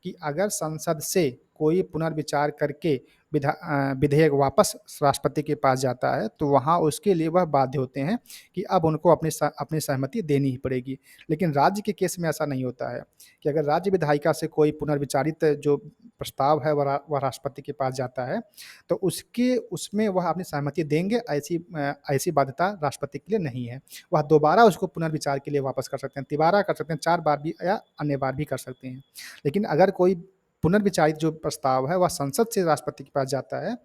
कि अगर संसद से कोई पुनर्विचार करके विधेयक वापस राष्ट्रपति के पास जाता है, तो वहाँ उसके लिए वह बाध्य होते हैं कि अब उनको अपनी सहमति देनी ही पड़ेगी। लेकिन राज्य के केस में ऐसा नहीं होता है कि अगर राज्य विधायिका से कोई पुनर्विचारित जो प्रस्ताव है वह राष्ट्रपति के पास जाता है, तो उसमें वह अपनी सहमति देंगे, ऐसी बाध्यता राष्ट्रपति के लिए नहीं है। वह दोबारा उसको पुनर्विचार के लिए वापस कर सकते हैं, तिबारा कर सकते हैं, 4 बार भी या अन्य बार भी कर सकते हैं। लेकिन अगर कोई पुनर्विचारित जो प्रस्ताव है वह संसद से राष्ट्रपति के पास जाता है,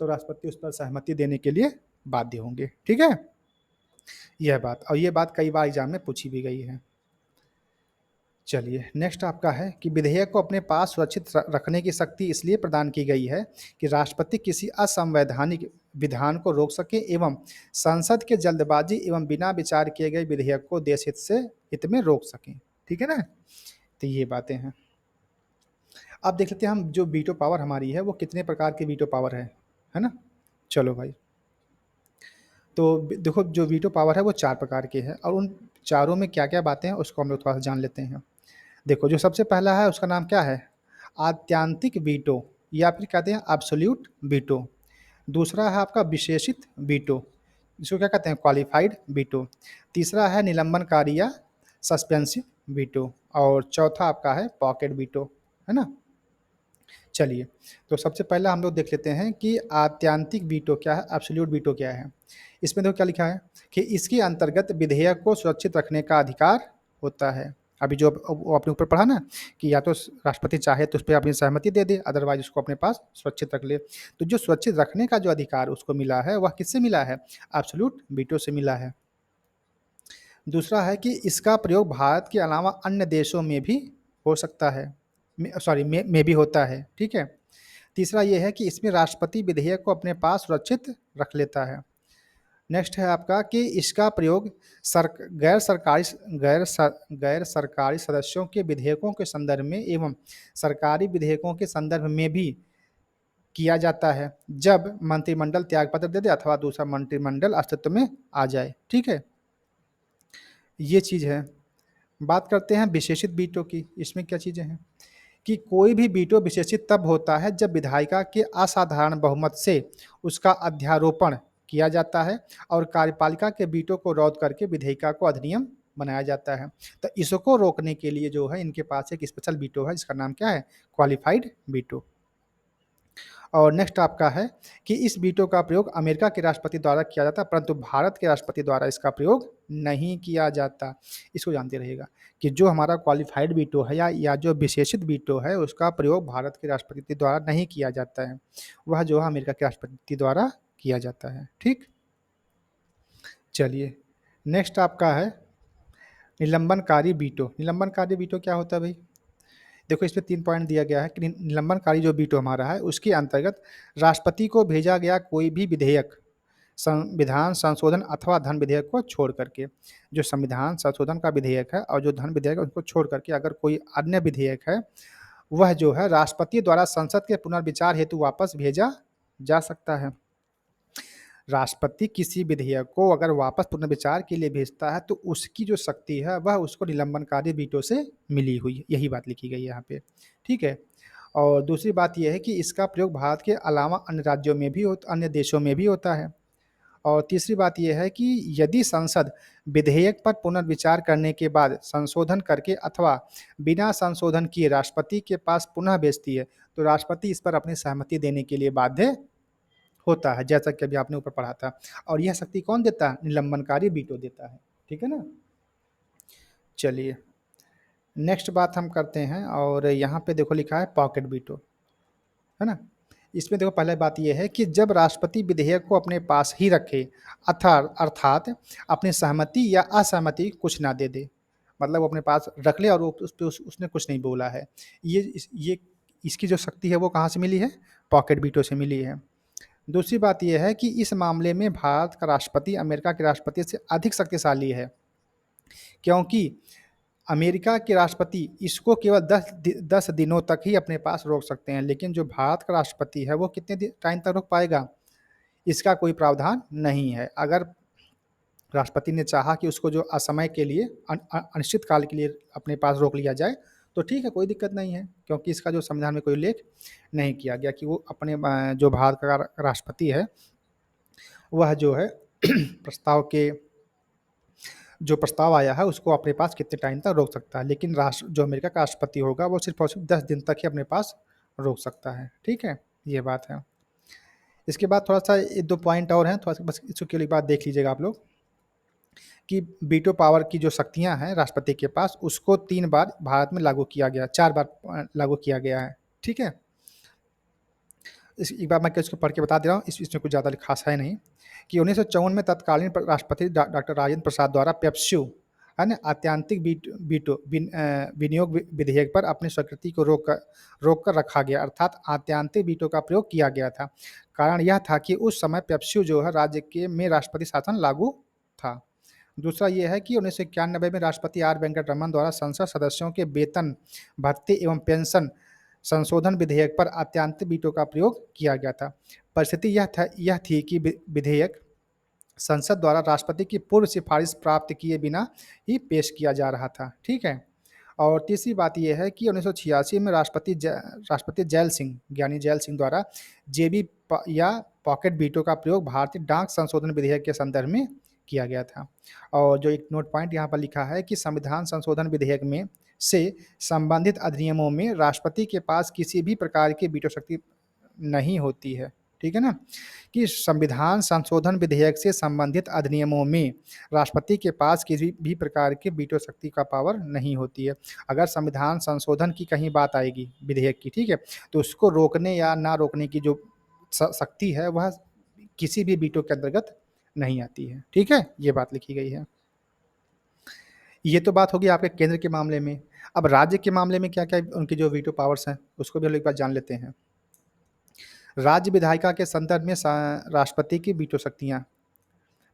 तो राष्ट्रपति उस पर सहमति देने के लिए बाध्य होंगे, ठीक है? यह बात कई बार एग्जाम में पूछी भी गई है। चलिए, नेक्स्ट आपका है कि विधेयक को अपने पास सुरक्षित रखने की शक्ति इसलिए प्रदान की गई है कि राष्ट्रपति किसी असंवैधानिक विधान को रोक सके एवं संसद के जल्दबाजी एवं बिना विचार किए गए विधेयक को देश हित में रोक सकें, ठीक है ना। तो ये बातें हैं। अब देख लेते हैं हम जो वीटो पावर हमारी है वो कितने प्रकार की वीटो पावर है ना। चलो भाई, तो देखो जो वीटो पावर है वो 4 प्रकार के हैं, और उन चारों में क्या क्या बातें हैं उसको हम लोग थोड़ा सा जान लेते हैं। देखो, जो सबसे पहला है उसका नाम क्या है? आत्यांतिक वीटो, या फिर कहते हैं एब्सोल्यूट वीटो। दूसरा है आपका विशेषित वीटो, इसको क्या कहते हैं? Qualified veto. तीसरा है निलंबनकारी या सस्पेंसिव वीटो, और चौथा आपका है पॉकेट वीटो, है ना। चलिए, तो सबसे पहला हम लोग देख लेते हैं कि आत्यांतिक वीटो क्या है, एब्सोल्यूट वीटो क्या है। इसमें देखो क्या लिखा है कि इसके अंतर्गत विधेयक को सुरक्षित रखने का अधिकार होता है। अभी जो वो अपने ऊपर पढ़ा ना कि या तो राष्ट्रपति चाहे तो उस पर अपनी सहमति दे दे, अदरवाइज उसको अपने पास सुरक्षित रख ले। तो जो सुरक्षित रखने का जो अधिकार उसको मिला है वह किससे मिला है, एब्सोल्यूट वीटो से मिला है। दूसरा है कि इसका प्रयोग भारत के अलावा अन्य देशों में भी हो सकता है, सॉरी में भी होता है, ठीक है। तीसरा ये है कि इसमें राष्ट्रपति विधेयक को अपने पास सुरक्षित रख लेता है। नेक्स्ट है आपका कि इसका प्रयोग सर गैर सरकारी सदस्यों के विधेयकों के संदर्भ में एवं सरकारी विधेयकों के संदर्भ में भी किया जाता है, जब मंत्रिमंडल त्यागपत्र दे दे अथवा दूसरा मंत्रिमंडल अस्तित्व में आ जाए, ठीक है। ये चीज़ है। बात करते हैं विशेषित वीटो की। इसमें क्या चीज़ें हैं कि कोई भी वीटो विशेषित तब होता है जब विधायिका के असाधारण बहुमत से उसका अध्यारोपण किया जाता है और कार्यपालिका के वीटो को रद्द करके विधेयिका को अधिनियम बनाया जाता है। तो इसको रोकने के लिए जो है इनके पास एक स्पेशल वीटो है जिसका नाम क्या है, क्वालिफाइड वीटो। और नेक्स्ट आपका है कि इस वीटो का प्रयोग अमेरिका के राष्ट्रपति द्वारा किया जाता है, परंतु भारत के राष्ट्रपति द्वारा इसका प्रयोग नहीं किया जाता। इसको जानते रहिएगा कि जो हमारा क्वालिफाइड वीटो है या जो विशेषित वीटो है उसका प्रयोग भारत के राष्ट्रपति द्वारा नहीं किया जाता है, वह जो है अमेरिका के राष्ट्रपति द्वारा किया जाता है, ठीक। चलिए, नेक्स्ट आपका है निलंबनकारी वीटो। निलंबनकारी वीटो क्या होता है भाई, देखो इसमें 3 पॉइंट दिया गया है कि निलंबनकारी जो वीटो हमारा है उसके अंतर्गत राष्ट्रपति को भेजा गया कोई भी विधेयक संविधान संशोधन अथवा धन विधेयक को छोड़ करके, जो संविधान संशोधन का विधेयक है और जो धन विधेयक है उसको छोड़ करके अगर कोई अन्य विधेयक है वह जो है राष्ट्रपति द्वारा संसद के पुनर्विचार हेतु वापस भेजा जा सकता है। राष्ट्रपति किसी विधेयक को अगर वापस पुनर्विचार के लिए भेजता है तो उसकी जो शक्ति है वह उसको निलंबनकारी वीटो से मिली हुई है, यही बात लिखी गई है यहाँ पे, ठीक है। और दूसरी बात यह है कि इसका प्रयोग भारत के अलावा अन्य राज्यों में भी अन्य देशों में भी होता है। और तीसरी बात यह है कि यदि संसद विधेयक पर पुनर्विचार करने के बाद संशोधन करके अथवा बिना संशोधन किए राष्ट्रपति के पास पुनः भेजती है तो राष्ट्रपति इस पर अपनी सहमति देने के लिए बाध्य होता है, जैसा कि अभी आपने ऊपर पढ़ा था। और यह शक्ति कौन देता है, निलंबनकारी वीटो देता है, ठीक है ना। चलिए, नेक्स्ट बात हम करते हैं और यहाँ पे देखो लिखा है पॉकेट वीटो, है ना। इसमें देखो पहले बात यह है कि जब राष्ट्रपति विधेयक को अपने पास ही रखे अर्थात अपनी सहमति या असहमति कुछ ना दे दे, मतलब वो अपने पास रख ले और उस पे उसने कुछ नहीं बोला है, ये इसकी जो शक्ति है वो कहाँ से मिली है, पॉकेट वीटो से मिली है। दूसरी बात यह है कि इस मामले में भारत का राष्ट्रपति अमेरिका के राष्ट्रपति से अधिक शक्तिशाली है, क्योंकि अमेरिका के राष्ट्रपति इसको केवल 10 दिनों तक ही अपने पास रोक सकते हैं, लेकिन जो भारत का राष्ट्रपति है वो कितने टाइम तक रोक पाएगा, इसका कोई प्रावधान नहीं है। अगर राष्ट्रपति ने चाहा कि उसको जो असमय के लिए अनिश्चित काल के लिए अपने पास रोक लिया जाए तो ठीक है, कोई दिक्कत नहीं है, क्योंकि इसका जो संविधान में कोई उल्लेख नहीं किया गया कि वो अपने जो भारत का राष्ट्रपति है वह जो है जो प्रस्ताव आया है उसको अपने पास कितने टाइम तक रोक सकता है, लेकिन जो अमेरिका का राष्ट्रपति होगा वो सिर्फ और सिर्फ 10 दिन तक ही अपने पास रोक सकता है, ठीक है, ये बात है। इसके बाद थोड़ा सा 1-2 पॉइंट और हैं, थोड़ा सा बस इसको एक बात देख लीजिएगा आप लोग कि वीटो पावर की जो शक्तियां हैं राष्ट्रपति के पास उसको 3 बार भारत में लागू किया गया, 4 बार लागू किया गया है, ठीक है। एक बार मैं इसको पढ़ के बता दे रहा हूँ, इसमें कुछ ज़्यादा खास है नहीं कि 1954 में तत्कालीन राष्ट्रपति डॉक्टर राजेंद्र प्रसाद द्वारा पेप्स्यू है ना आत्यांतिक वीटो विनियोग विधेयक पर अपनी स्वीकृति को रोक कर रखा गया, अर्थात आत्यांतिक वीटो का प्रयोग किया गया था। कारण यह था कि उस समय पेप्स्यू जो है राज्य के में राष्ट्रपति शासन लागू था। दूसरा यह है कि 1991 में राष्ट्रपति आर वेंकटरमन द्वारा संसद सदस्यों के वेतन भत्ते एवं पेंशन संशोधन विधेयक पर आत्यांतिक वीटो का प्रयोग किया गया था। परिस्थिति यह थी कि विधेयक संसद द्वारा राष्ट्रपति की पूर्व सिफारिश प्राप्त किए बिना ही पेश किया जा रहा था, ठीक है। और तीसरी बात यह है कि 1986 में राष्ट्रपति जैल सिंह ज्ञानी जैल सिंह द्वारा जेबी या पॉकेट वीटो का प्रयोग भारतीय डाक संशोधन विधेयक के संदर्भ में किया गया था। और जो एक नोट पॉइंट यहाँ पर लिखा है कि संविधान संशोधन विधेयक में से संबंधित अधिनियमों में राष्ट्रपति के पास किसी भी प्रकार की वीटो शक्ति नहीं होती है। ठीक है ना? कि संविधान संशोधन विधेयक से संबंधित अधिनियमों में राष्ट्रपति के पास किसी भी प्रकार की वीटो शक्ति का पावर नहीं होती है। अगर संविधान संशोधन की कहीं बात आएगी विधेयक की, ठीक है, तो उसको रोकने या ना रोकने की जो शक्ति है वह किसी भी वीटो के अंतर्गत नहीं आती है। ठीक है, ये बात लिखी गई है। ये तो बात होगी आपके केंद्र के मामले में। अब राज्य के मामले में क्या क्या उनकी जो वीटो पावर्स हैं उसको भी हम लोग एक बार जान लेते हैं। राज्य विधायिका के संदर्भ में राष्ट्रपति की वीटो शक्तियाँ।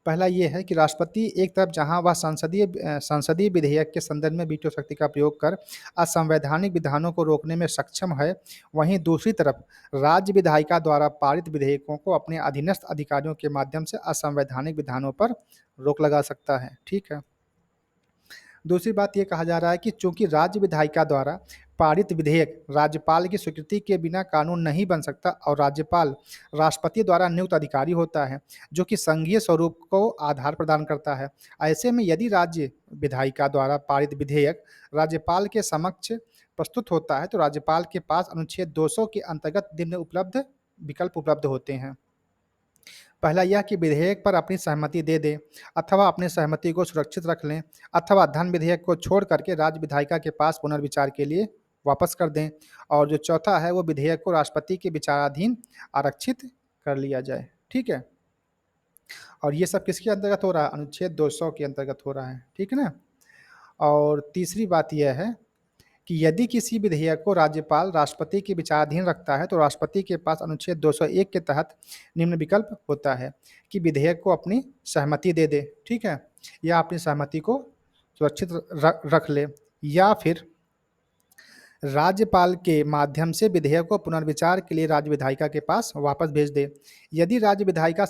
पहला ये है कि राष्ट्रपति एक तरफ जहां वह संसदीय विधेयक के संदर्भ में वीटो शक्ति का प्रयोग कर असंवैधानिक विधानों को रोकने में सक्षम है, वहीं दूसरी तरफ राज्य विधायिका द्वारा पारित विधेयकों को अपने अधीनस्थ अधिकारियों के माध्यम से असंवैधानिक विधानों पर रोक लगा सकता है। ठीक है। दूसरी बात ये कहा जा रहा है कि चूंकि राज्य विधायिका द्वारा पारित विधेयक राज्यपाल की स्वीकृति के बिना कानून नहीं बन सकता और राज्यपाल राष्ट्रपति द्वारा नियुक्त अधिकारी होता है जो कि संघीय स्वरूप को आधार प्रदान करता है। ऐसे में यदि राज्य विधायिका द्वारा पारित विधेयक राज्यपाल के समक्ष प्रस्तुत होता है तो राज्यपाल के पास अनुच्छेद 200 के अंतर्गत निम्न उपलब्ध विकल्प उपलब्ध होते हैं। पहला यह कि विधेयक पर अपनी सहमति दे दें अथवा अपनी सहमति को सुरक्षित रख लें अथवा धन विधेयक को छोड़ करके राज्य विधायिका के पास पुनर्विचार के लिए वापस कर दें। और जो चौथा है वो विधेयक को राष्ट्रपति के विचाराधीन आरक्षित कर लिया जाए। ठीक है। और ये सब किसके अंतर्गत हो रहा है? अनुच्छेद 200 के अंतर्गत हो रहा है। ठीक है ना? और तीसरी बात यह है कि यदि किसी विधेयक को राज्यपाल राष्ट्रपति के विचाराधीन रखता है तो राष्ट्रपति के पास अनुच्छेद 201 के तहत निम्न विकल्प होता है कि विधेयक को अपनी सहमति दे दे, ठीक है, या अपनी सहमति को सुरक्षित रख ले, या फिर राज्यपाल के माध्यम से विधेयक को पुनर्विचार के लिए राज्य विधायिका के पास वापस भेज दे। यदि राज्य विधायिका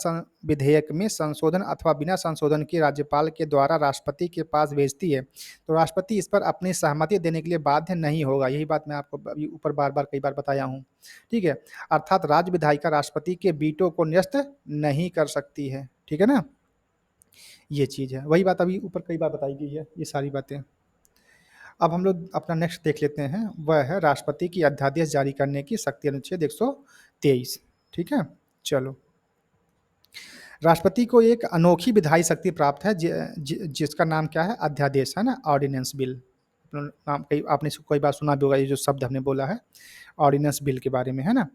विधेयक में संशोधन अथवा बिना संशोधन के राज्यपाल के द्वारा राष्ट्रपति के पास भेजती है तो राष्ट्रपति इस पर अपनी सहमति देने के लिए बाध्य नहीं होगा। यही बात मैं आपको अभी ऊपर बार बार कई बार बताया हूँ। ठीक है, अर्थात राज्य विधायिका राष्ट्रपति के वीटो को निरस्त नहीं कर सकती है। ठीक है ना? ये चीज़ है, वही बात अभी ऊपर कई बार बताई गई है, ये सारी बातें। अब हम लोग अपना नेक्स्ट देख लेते हैं, वह है राष्ट्रपति की अध्यादेश जारी करने की शक्ति, अनुच्छेद 123। ठीक है, चलो। राष्ट्रपति को एक अनोखी विधायी शक्ति प्राप्त है जिसका नाम क्या है? अध्यादेश, है ना, ऑर्डिनेंस बिल। नाम कई आपने कई बार सुना भी होगा, ये जो शब्द हमने बोला है ऑर्डिनेंस बिल के बारे में, है ना।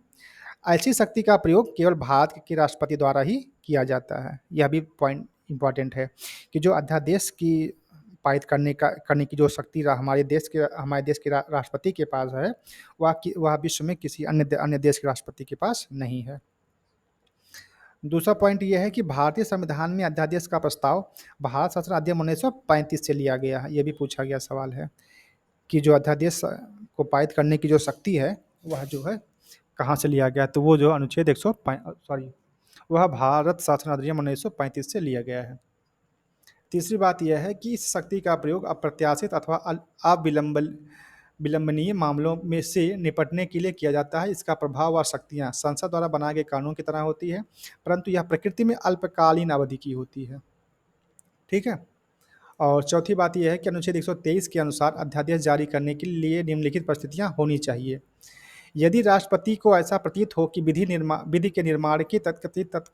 ऐसी शक्ति का प्रयोग केवल भारत के राष्ट्रपति द्वारा ही किया जाता है। यह भी पॉइंट इंपॉर्टेंट है कि जो अध्यादेश की पारित करने की जो शक्ति हमारे देश के राष्ट्रपति के पास है वह विश्व में किसी अन्य देश के राष्ट्रपति के पास नहीं है। दूसरा पॉइंट यह है कि भारतीय संविधान में अध्यादेश का प्रस्ताव भारत शासन अधिनियम 1935 से लिया गया है। यह भी पूछा गया सवाल है कि जो अध्यादेश को पारित करने की जो शक्ति है वह जो है कहाँ से लिया गया, तो वो जो अनुच्छेद 100 वह भारत शासन अधिनियम 1935 से लिया गया है। तीसरी बात यह है कि इस शक्ति का प्रयोग अप्रत्याशित अथवा विलंबनीय मामलों में से निपटने के लिए किया जाता है। इसका प्रभाव व शक्तियाँ संसद द्वारा बनाए गए कानून की तरह होती है, परंतु यह प्रकृति में अल्पकालीन अवधि की होती है। ठीक है। और चौथी बात यह है कि अनुच्छेद 123 के अनुसार अध्यादेश जारी करने के लिए निम्नलिखित परिस्थितियाँ होनी चाहिए। यदि राष्ट्रपति को ऐसा प्रतीत हो कि विधि के निर्माण की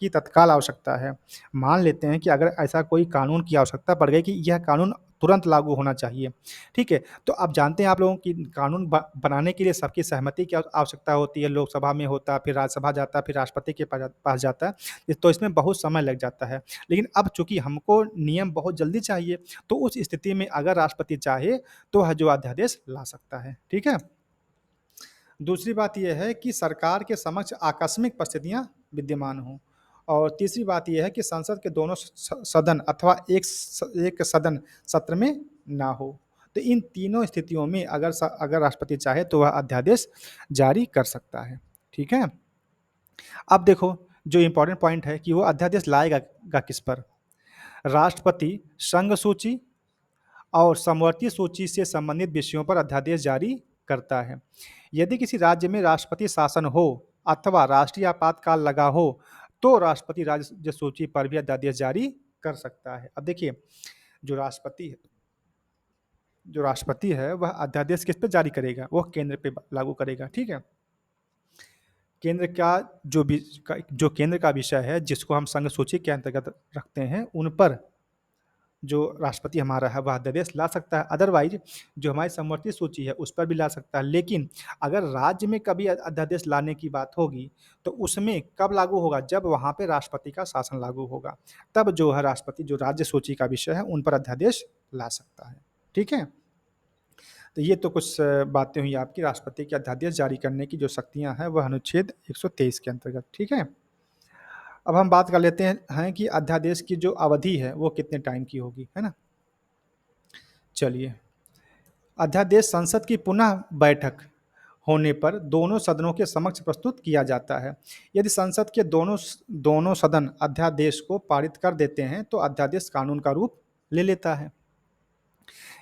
तत्काल आवश्यकता है, मान लेते हैं कि अगर ऐसा कोई कानून की आवश्यकता पड़ गई कि यह कानून तुरंत लागू होना चाहिए, ठीक है, तो आप जानते हैं आप लोगों की कानून बनाने के लिए सबकी सहमति की आवश्यकता होती है। लोकसभा में होता है, फिर राज्यसभा जाता है, फिर राष्ट्रपति के पास जाता है, तो इसमें बहुत समय लग जाता है। लेकिन अब चूंकि हमको नियम बहुत जल्दी चाहिए, तो उस स्थिति में अगर राष्ट्रपति चाहे तो वह जो अध्यादेश ला सकता है। ठीक है। दूसरी बात यह है कि सरकार के समक्ष आकस्मिक परिस्थितियां विद्यमान हों। और तीसरी बात यह है कि संसद के दोनों सदन अथवा एक सदन सत्र में ना हो। तो इन तीनों स्थितियों में अगर राष्ट्रपति चाहे तो वह अध्यादेश जारी कर सकता है। ठीक है। अब देखो जो इम्पोर्टेंट पॉइंट है कि वो अध्यादेश लाएगा किस पर? राष्ट्रपति संघ सूची और समवर्ती सूची से संबंधित विषयों पर अध्यादेश जारी करता है। यदि किसी राज्य में राष्ट्रपति शासन हो अथवा राष्ट्रीय आपातकाल लगा हो तो राष्ट्रपति राज्य सूची पर भी अध्यादेश जारी कर सकता है। अब देखिए, जो राष्ट्रपति जो राष्ट्रपति है वह अध्यादेश किस पे जारी करेगा, वो केंद्र पे लागू करेगा, ठीक है। केंद्र का जो केंद्र का विषय है जिसको हम संघ सूची के अंतर्गत रखते हैं, उन पर जो राष्ट्रपति हमारा है वह अध्यादेश ला सकता है। अदरवाइज जो हमारी समवर्ती सूची है उस पर भी ला सकता है। लेकिन अगर राज्य में कभी अध्यादेश लाने की बात होगी तो उसमें कब लागू होगा, जब वहाँ पे राष्ट्रपति का शासन लागू होगा, तब जो है राष्ट्रपति जो राज्य सूची का विषय है उन पर अध्यादेश ला सकता है, ठीक है। तो ये तो कुछ बातें हुई आपकी राष्ट्रपति के अध्यादेश जारी करने की जो शक्तियां हैं वह अनुच्छेद 123 के अंतर्गत, ठीक है। अब हम बात कर लेते हैं कि अध्यादेश की जो अवधि है वो कितने टाइम की होगी, है ना। चलिए, अध्यादेश संसद की पुनः बैठक होने पर दोनों सदनों के समक्ष प्रस्तुत किया जाता है। यदि संसद के दोनों दोनों सदन अध्यादेश को पारित कर देते हैं तो अध्यादेश कानून का रूप ले लेता है।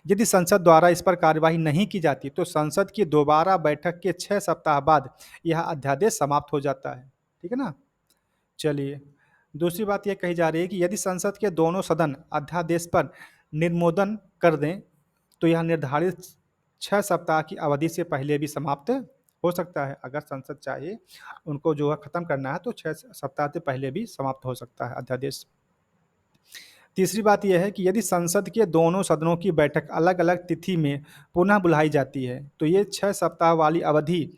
यदि संसद द्वारा इस पर कार्यवाही नहीं की जाती तो संसद की दोबारा बैठक के 6 सप्ताह बाद यह अध्यादेश समाप्त हो जाता है, ठीक है ना। चलिए, दूसरी बात यह कही जा रही है कि यदि संसद के दोनों सदन अध्यादेश पर निर्मोदन कर दें तो यह निर्धारित 6 सप्ताह की अवधि से पहले भी समाप्त हो सकता है। अगर संसद चाहे उनको जो है खत्म करना है तो 6 सप्ताह से पहले भी समाप्त हो सकता है अध्यादेश। तीसरी बात यह है कि यदि संसद के दोनों सदनों की बैठक अलग-अलग तिथि में पुनः बुलाई जाती है तो ये 6 सप्ताह वाली अवधि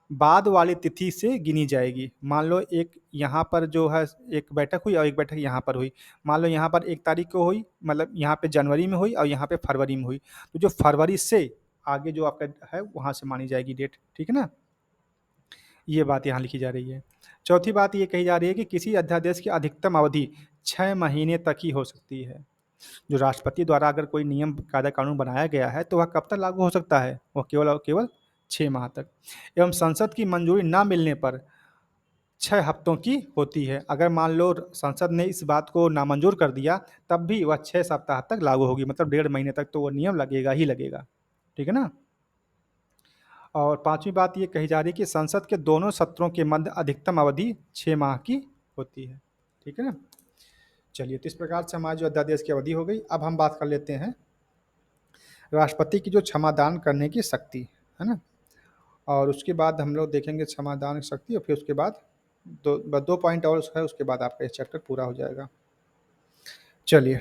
बाद वाली तिथि से गिनी जाएगी। मान लो एक यहाँ पर जो है एक बैठक हुई और एक बैठक यहाँ पर हुई। मान लो यहाँ पर 1 तारीख को हुई, मतलब यहाँ पे जनवरी में हुई और यहाँ पे फरवरी में हुई। तो जो फरवरी से आगे जो आपका है वहाँ से मानी जाएगी डेट, ठीक है ना? ये बात यहाँ लिखी जा रही है। चौथी बात ये कही जा रही है कि किसी अध्यादेश की अधिकतम अवधि 6 महीने तक ही हो सकती है। जो राष्ट्रपति द्वारा अगर कोई नियम, कायदा, कानून बनाया गया है तो वह कब तक लागू हो सकता है? वह केवल और केवल 6 माह तक। एवं संसद की मंजूरी ना मिलने पर 6 हफ्तों की होती है। अगर मान लो संसद ने इस बात को नामंजूर कर दिया तब भी वह 6 सप्ताह तक लागू होगी, मतलब 1.5 महीने तक तो वो नियम लगेगा ही लगेगा, ठीक है ना? और पाँचवीं बात ये कही जा रही है कि संसद के दोनों सत्रों के मध्य अधिकतम अवधि 6 माह की होती है, ठीक है ना? चलिए, तो इस प्रकार से हमारी जो अध्यादेश की अवधि हो गई। अब हम बात कर लेते हैं राष्ट्रपति की जो क्षमादान करने की शक्ति, है ना? और उसके बाद हम लोग देखेंगे क्षमादान की शक्ति और फिर उसके बाद 2 पॉइंट और है, उसके बाद आपका ये चैप्टर पूरा हो जाएगा। चलिए,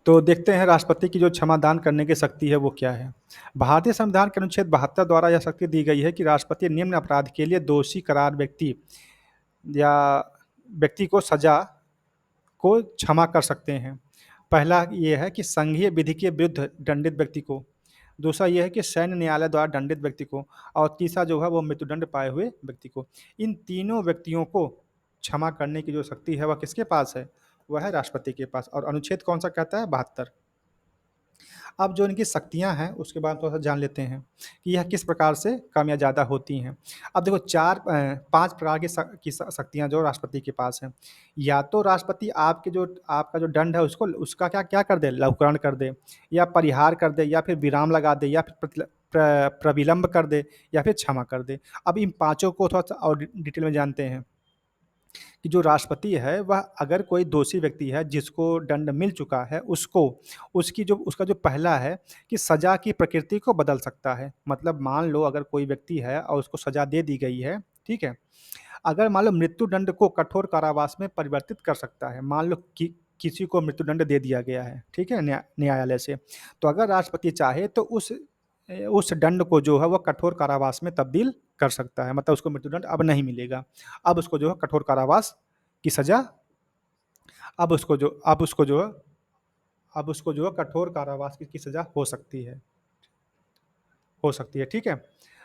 तो देखते हैं राष्ट्रपति की जो क्षमादान करने की शक्ति है वो क्या है। भारतीय संविधान के अनुच्छेद 72 द्वारा यह शक्ति दी गई है कि राष्ट्रपति निम्न अपराध के लिए दोषी करार या व्यक्ति को सजा को क्षमा कर सकते हैं। पहला ये है कि संघीय विधि के विरुद्ध दंडित व्यक्ति को, दूसरा ये है कि सैन्य न्यायालय द्वारा दंडित व्यक्ति को, और तीसरा जो है वो मृत्युदंड पाए हुए व्यक्ति को। इन तीनों व्यक्तियों को क्षमा करने की जो शक्ति है वह किसके पास है? वह है राष्ट्रपति के पास। और अनुच्छेद कौन सा कहता है? 72। अब जो इनकी शक्तियाँ हैं उसके बारे में थोड़ा-सा जान लेते हैं कि यह किस प्रकार से कम या ज़्यादा होती हैं। अब देखो 5 प्रकार की शक्तियाँ जो राष्ट्रपति के पास हैं। या तो राष्ट्रपति आपका जो दंड है उसका क्या कर दे? लघुकरण कर दे, या परिहार कर दे, या फिर विराम लगा दे, या फिर प्रविलंब कर दे, या फिर क्षमा कर दे। अब इन पाँचों को थोड़ा-सा और डिटेल में जानते हैं कि जो राष्ट्रपति है वह अगर कोई दोषी व्यक्ति है जिसको दंड मिल चुका है उसको उसका जो पहला है कि सज़ा की प्रकृति को बदल सकता है। मतलब मान लो अगर कोई व्यक्ति है और उसको सज़ा दे दी गई है, ठीक है? अगर मान लो मृत्युदंड को कठोर कारावास में परिवर्तित कर सकता है। मान लो कि किसी को मृत्युदंड दे दिया गया है, ठीक है? न्यायालय से। तो अगर राष्ट्रपति चाहे तो उस दंड को जो है वो कठोर कारावास में तब्दील कर सकता है। मतलब उसको मृत्युदंड अब नहीं मिलेगा। अब उसको जो है कठोर कारावास की सज़ा अब उसको जो अब उसको जो है अब उसको जो है कठोर कारावास की सज़ा हो सकती है, ठीक है?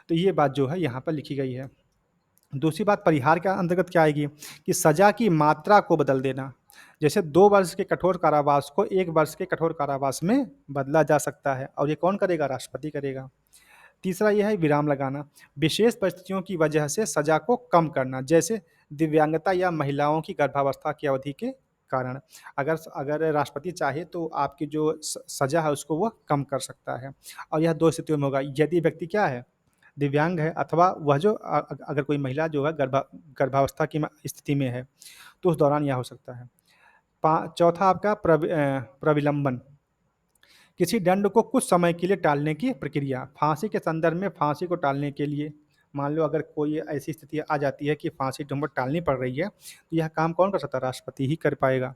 तो ये बात जो है यहाँ पर लिखी गई है। दूसरी बात परिहार के अंतर्गत क्या आएगी कि सज़ा की मात्रा को बदल देना। जैसे 2 वर्ष के कठोर कारावास को 1 वर्ष के कठोर कारावास में बदला जा सकता है, और ये कौन करेगा? राष्ट्रपति करेगा। तीसरा यह है विराम लगाना। विशेष परिस्थितियों की वजह से सज़ा को कम करना, जैसे दिव्यांगता या महिलाओं की गर्भावस्था की अवधि के कारण। अगर राष्ट्रपति चाहे तो आपकी जो सज़ा है उसको वह कम कर सकता है, और यह 2 स्थितियों में होगा। यदि व्यक्ति क्या है? दिव्यांग है, अथवा वह जो अगर कोई महिला जो है गर्भावस्था की स्थिति में है तो उस दौरान यह हो सकता है। चौथा आपका प्रविलंबन, किसी दंड को कुछ समय के लिए टालने की प्रक्रिया। फांसी के संदर्भ में फांसी को टालने के लिए, मान लो अगर कोई ऐसी स्थिति आ जाती है कि फांसी तुमको टालनी पड़ रही है, तो यह काम कौन कर सकता है? राष्ट्रपति ही कर पाएगा।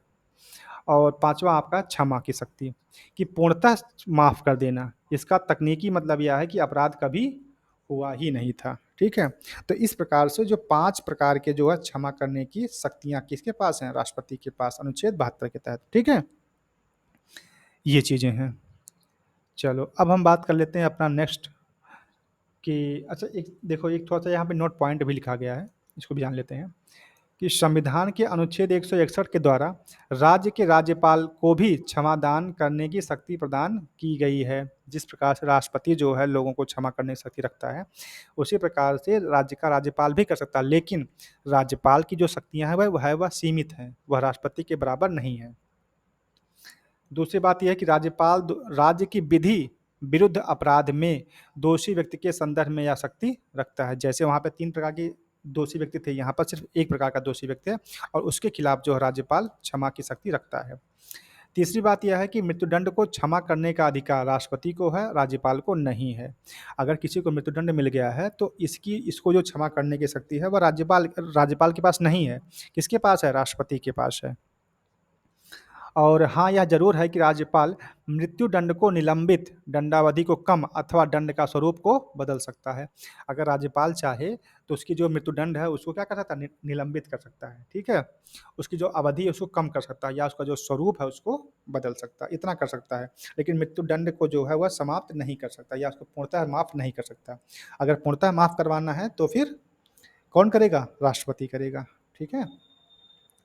और पांचवा आपका क्षमा की शक्ति, कि पूर्णतः माफ कर देना। इसका तकनीकी मतलब यह है कि अपराध कभी हुआ ही नहीं था। ठीक है, तो इस प्रकार से जो 5 प्रकार के जो है क्षमा करने की शक्तियां किसके पास हैं? राष्ट्रपति के पास, अनुच्छेद 72 के तहत। ठीक है, ये चीजें हैं। चलो अब हम बात कर लेते हैं अपना नेक्स्ट, कि अच्छा एक देखो, एक थोड़ा सा यहाँ पे नोट पॉइंट भी लिखा गया है, इसको भी जान लेते हैं कि संविधान के अनुच्छेद 161 के द्वारा राज्य के राज्यपाल को भी क्षमादान करने की शक्ति प्रदान की गई है। जिस प्रकार से राष्ट्रपति जो है लोगों को क्षमा करने की शक्ति रखता है, उसी प्रकार से राज्य का राज्यपाल भी कर सकता है। लेकिन राज्यपाल की जो शक्तियां हैं वह सीमित हैं, वह राष्ट्रपति के बराबर नहीं है। दूसरी बात यह है कि राज्यपाल राज्य की विधि विरुद्ध अपराध में दोषी व्यक्ति के संदर्भ में यह शक्ति रखता है। जैसे वहाँ पे 3 प्रकार के दोषी व्यक्ति थे, यहाँ पर सिर्फ एक प्रकार का दोषी व्यक्ति है, और उसके खिलाफ जो है राज्यपाल क्षमा की शक्ति रखता है। तीसरी बात यह है कि मृत्युदंड को क्षमा करने का अधिकार राष्ट्रपति को है, राज्यपाल को नहीं है। अगर किसी को मृत्युदंड मिल गया है तो इसको जो क्षमा करने की शक्ति है वह राज्यपाल के पास नहीं है। किसके पास है? राष्ट्रपति के पास है। और हाँ, यह ज़रूर है कि राज्यपाल मृत्युदंड को निलंबित, दंडावधि को कम अथवा दंड का स्वरूप को बदल सकता है। अगर राज्यपाल चाहे तो उसकी जो मृत्युदंड है उसको क्या कर सकता है? निलंबित कर सकता है। ठीक है, उसकी जो अवधि है उसको कम कर सकता है, या उसका जो स्वरूप है उसको बदल सकता है, इतना कर सकता है। लेकिन मृत्युदंड को जो है वह समाप्त नहीं कर सकता, या उसको पूर्णतः माफ़ नहीं कर सकता। अगर पूर्णतः माफ़ करवाना है तो फिर कौन करेगा? राष्ट्रपति करेगा। ठीक है,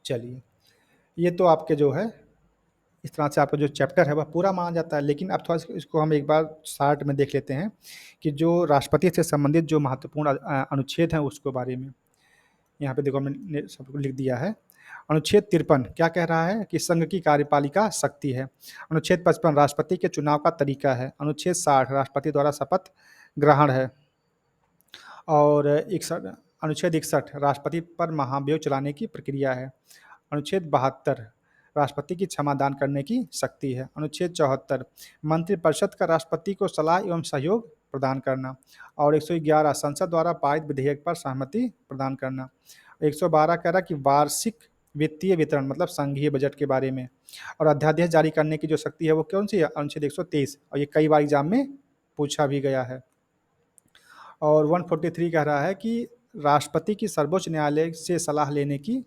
चलिए, ये तो आपके जो है इस तरह से आपका जो चैप्टर है वह पूरा माना जाता है। लेकिन अब थोड़ा सा इसको हम एक बार शार्ट में देख लेते हैं कि जो राष्ट्रपति से संबंधित जो महत्वपूर्ण अनुच्छेद हैं उसके बारे में। यहाँ पे देखो हमने सबको लिख दिया है। अनुच्छेद 53 क्या कह रहा है? कि संघ की कार्यपालिका शक्ति है। अनुच्छेद 55 राष्ट्रपति के चुनाव का तरीका है। अनुच्छेद 60 राष्ट्रपति द्वारा शपथ ग्रहण है। और 61 अनुच्छेद 61 राष्ट्रपति पर महाभियोग चलाने की प्रक्रिया है। अनुच्छेद 72 राष्ट्रपति की क्षमादान करने की शक्ति है। अनुच्छेद 74 मंत्रिपरिषद का राष्ट्रपति को सलाह एवं सहयोग प्रदान करना। और 111 संसद द्वारा पारित विधेयक पर सहमति प्रदान करना। 112 कह रहा कि वार्षिक वित्तीय वितरण मतलब संघीय बजट के बारे में। और अध्यादेश जारी करने की जो शक्ति है वो कौन सी है? अनुच्छेद 123, और ये कई बार एग्जाम में पूछा भी गया है। और 143 कह रहा है कि राष्ट्रपति की सर्वोच्च न्यायालय से सलाह लेने की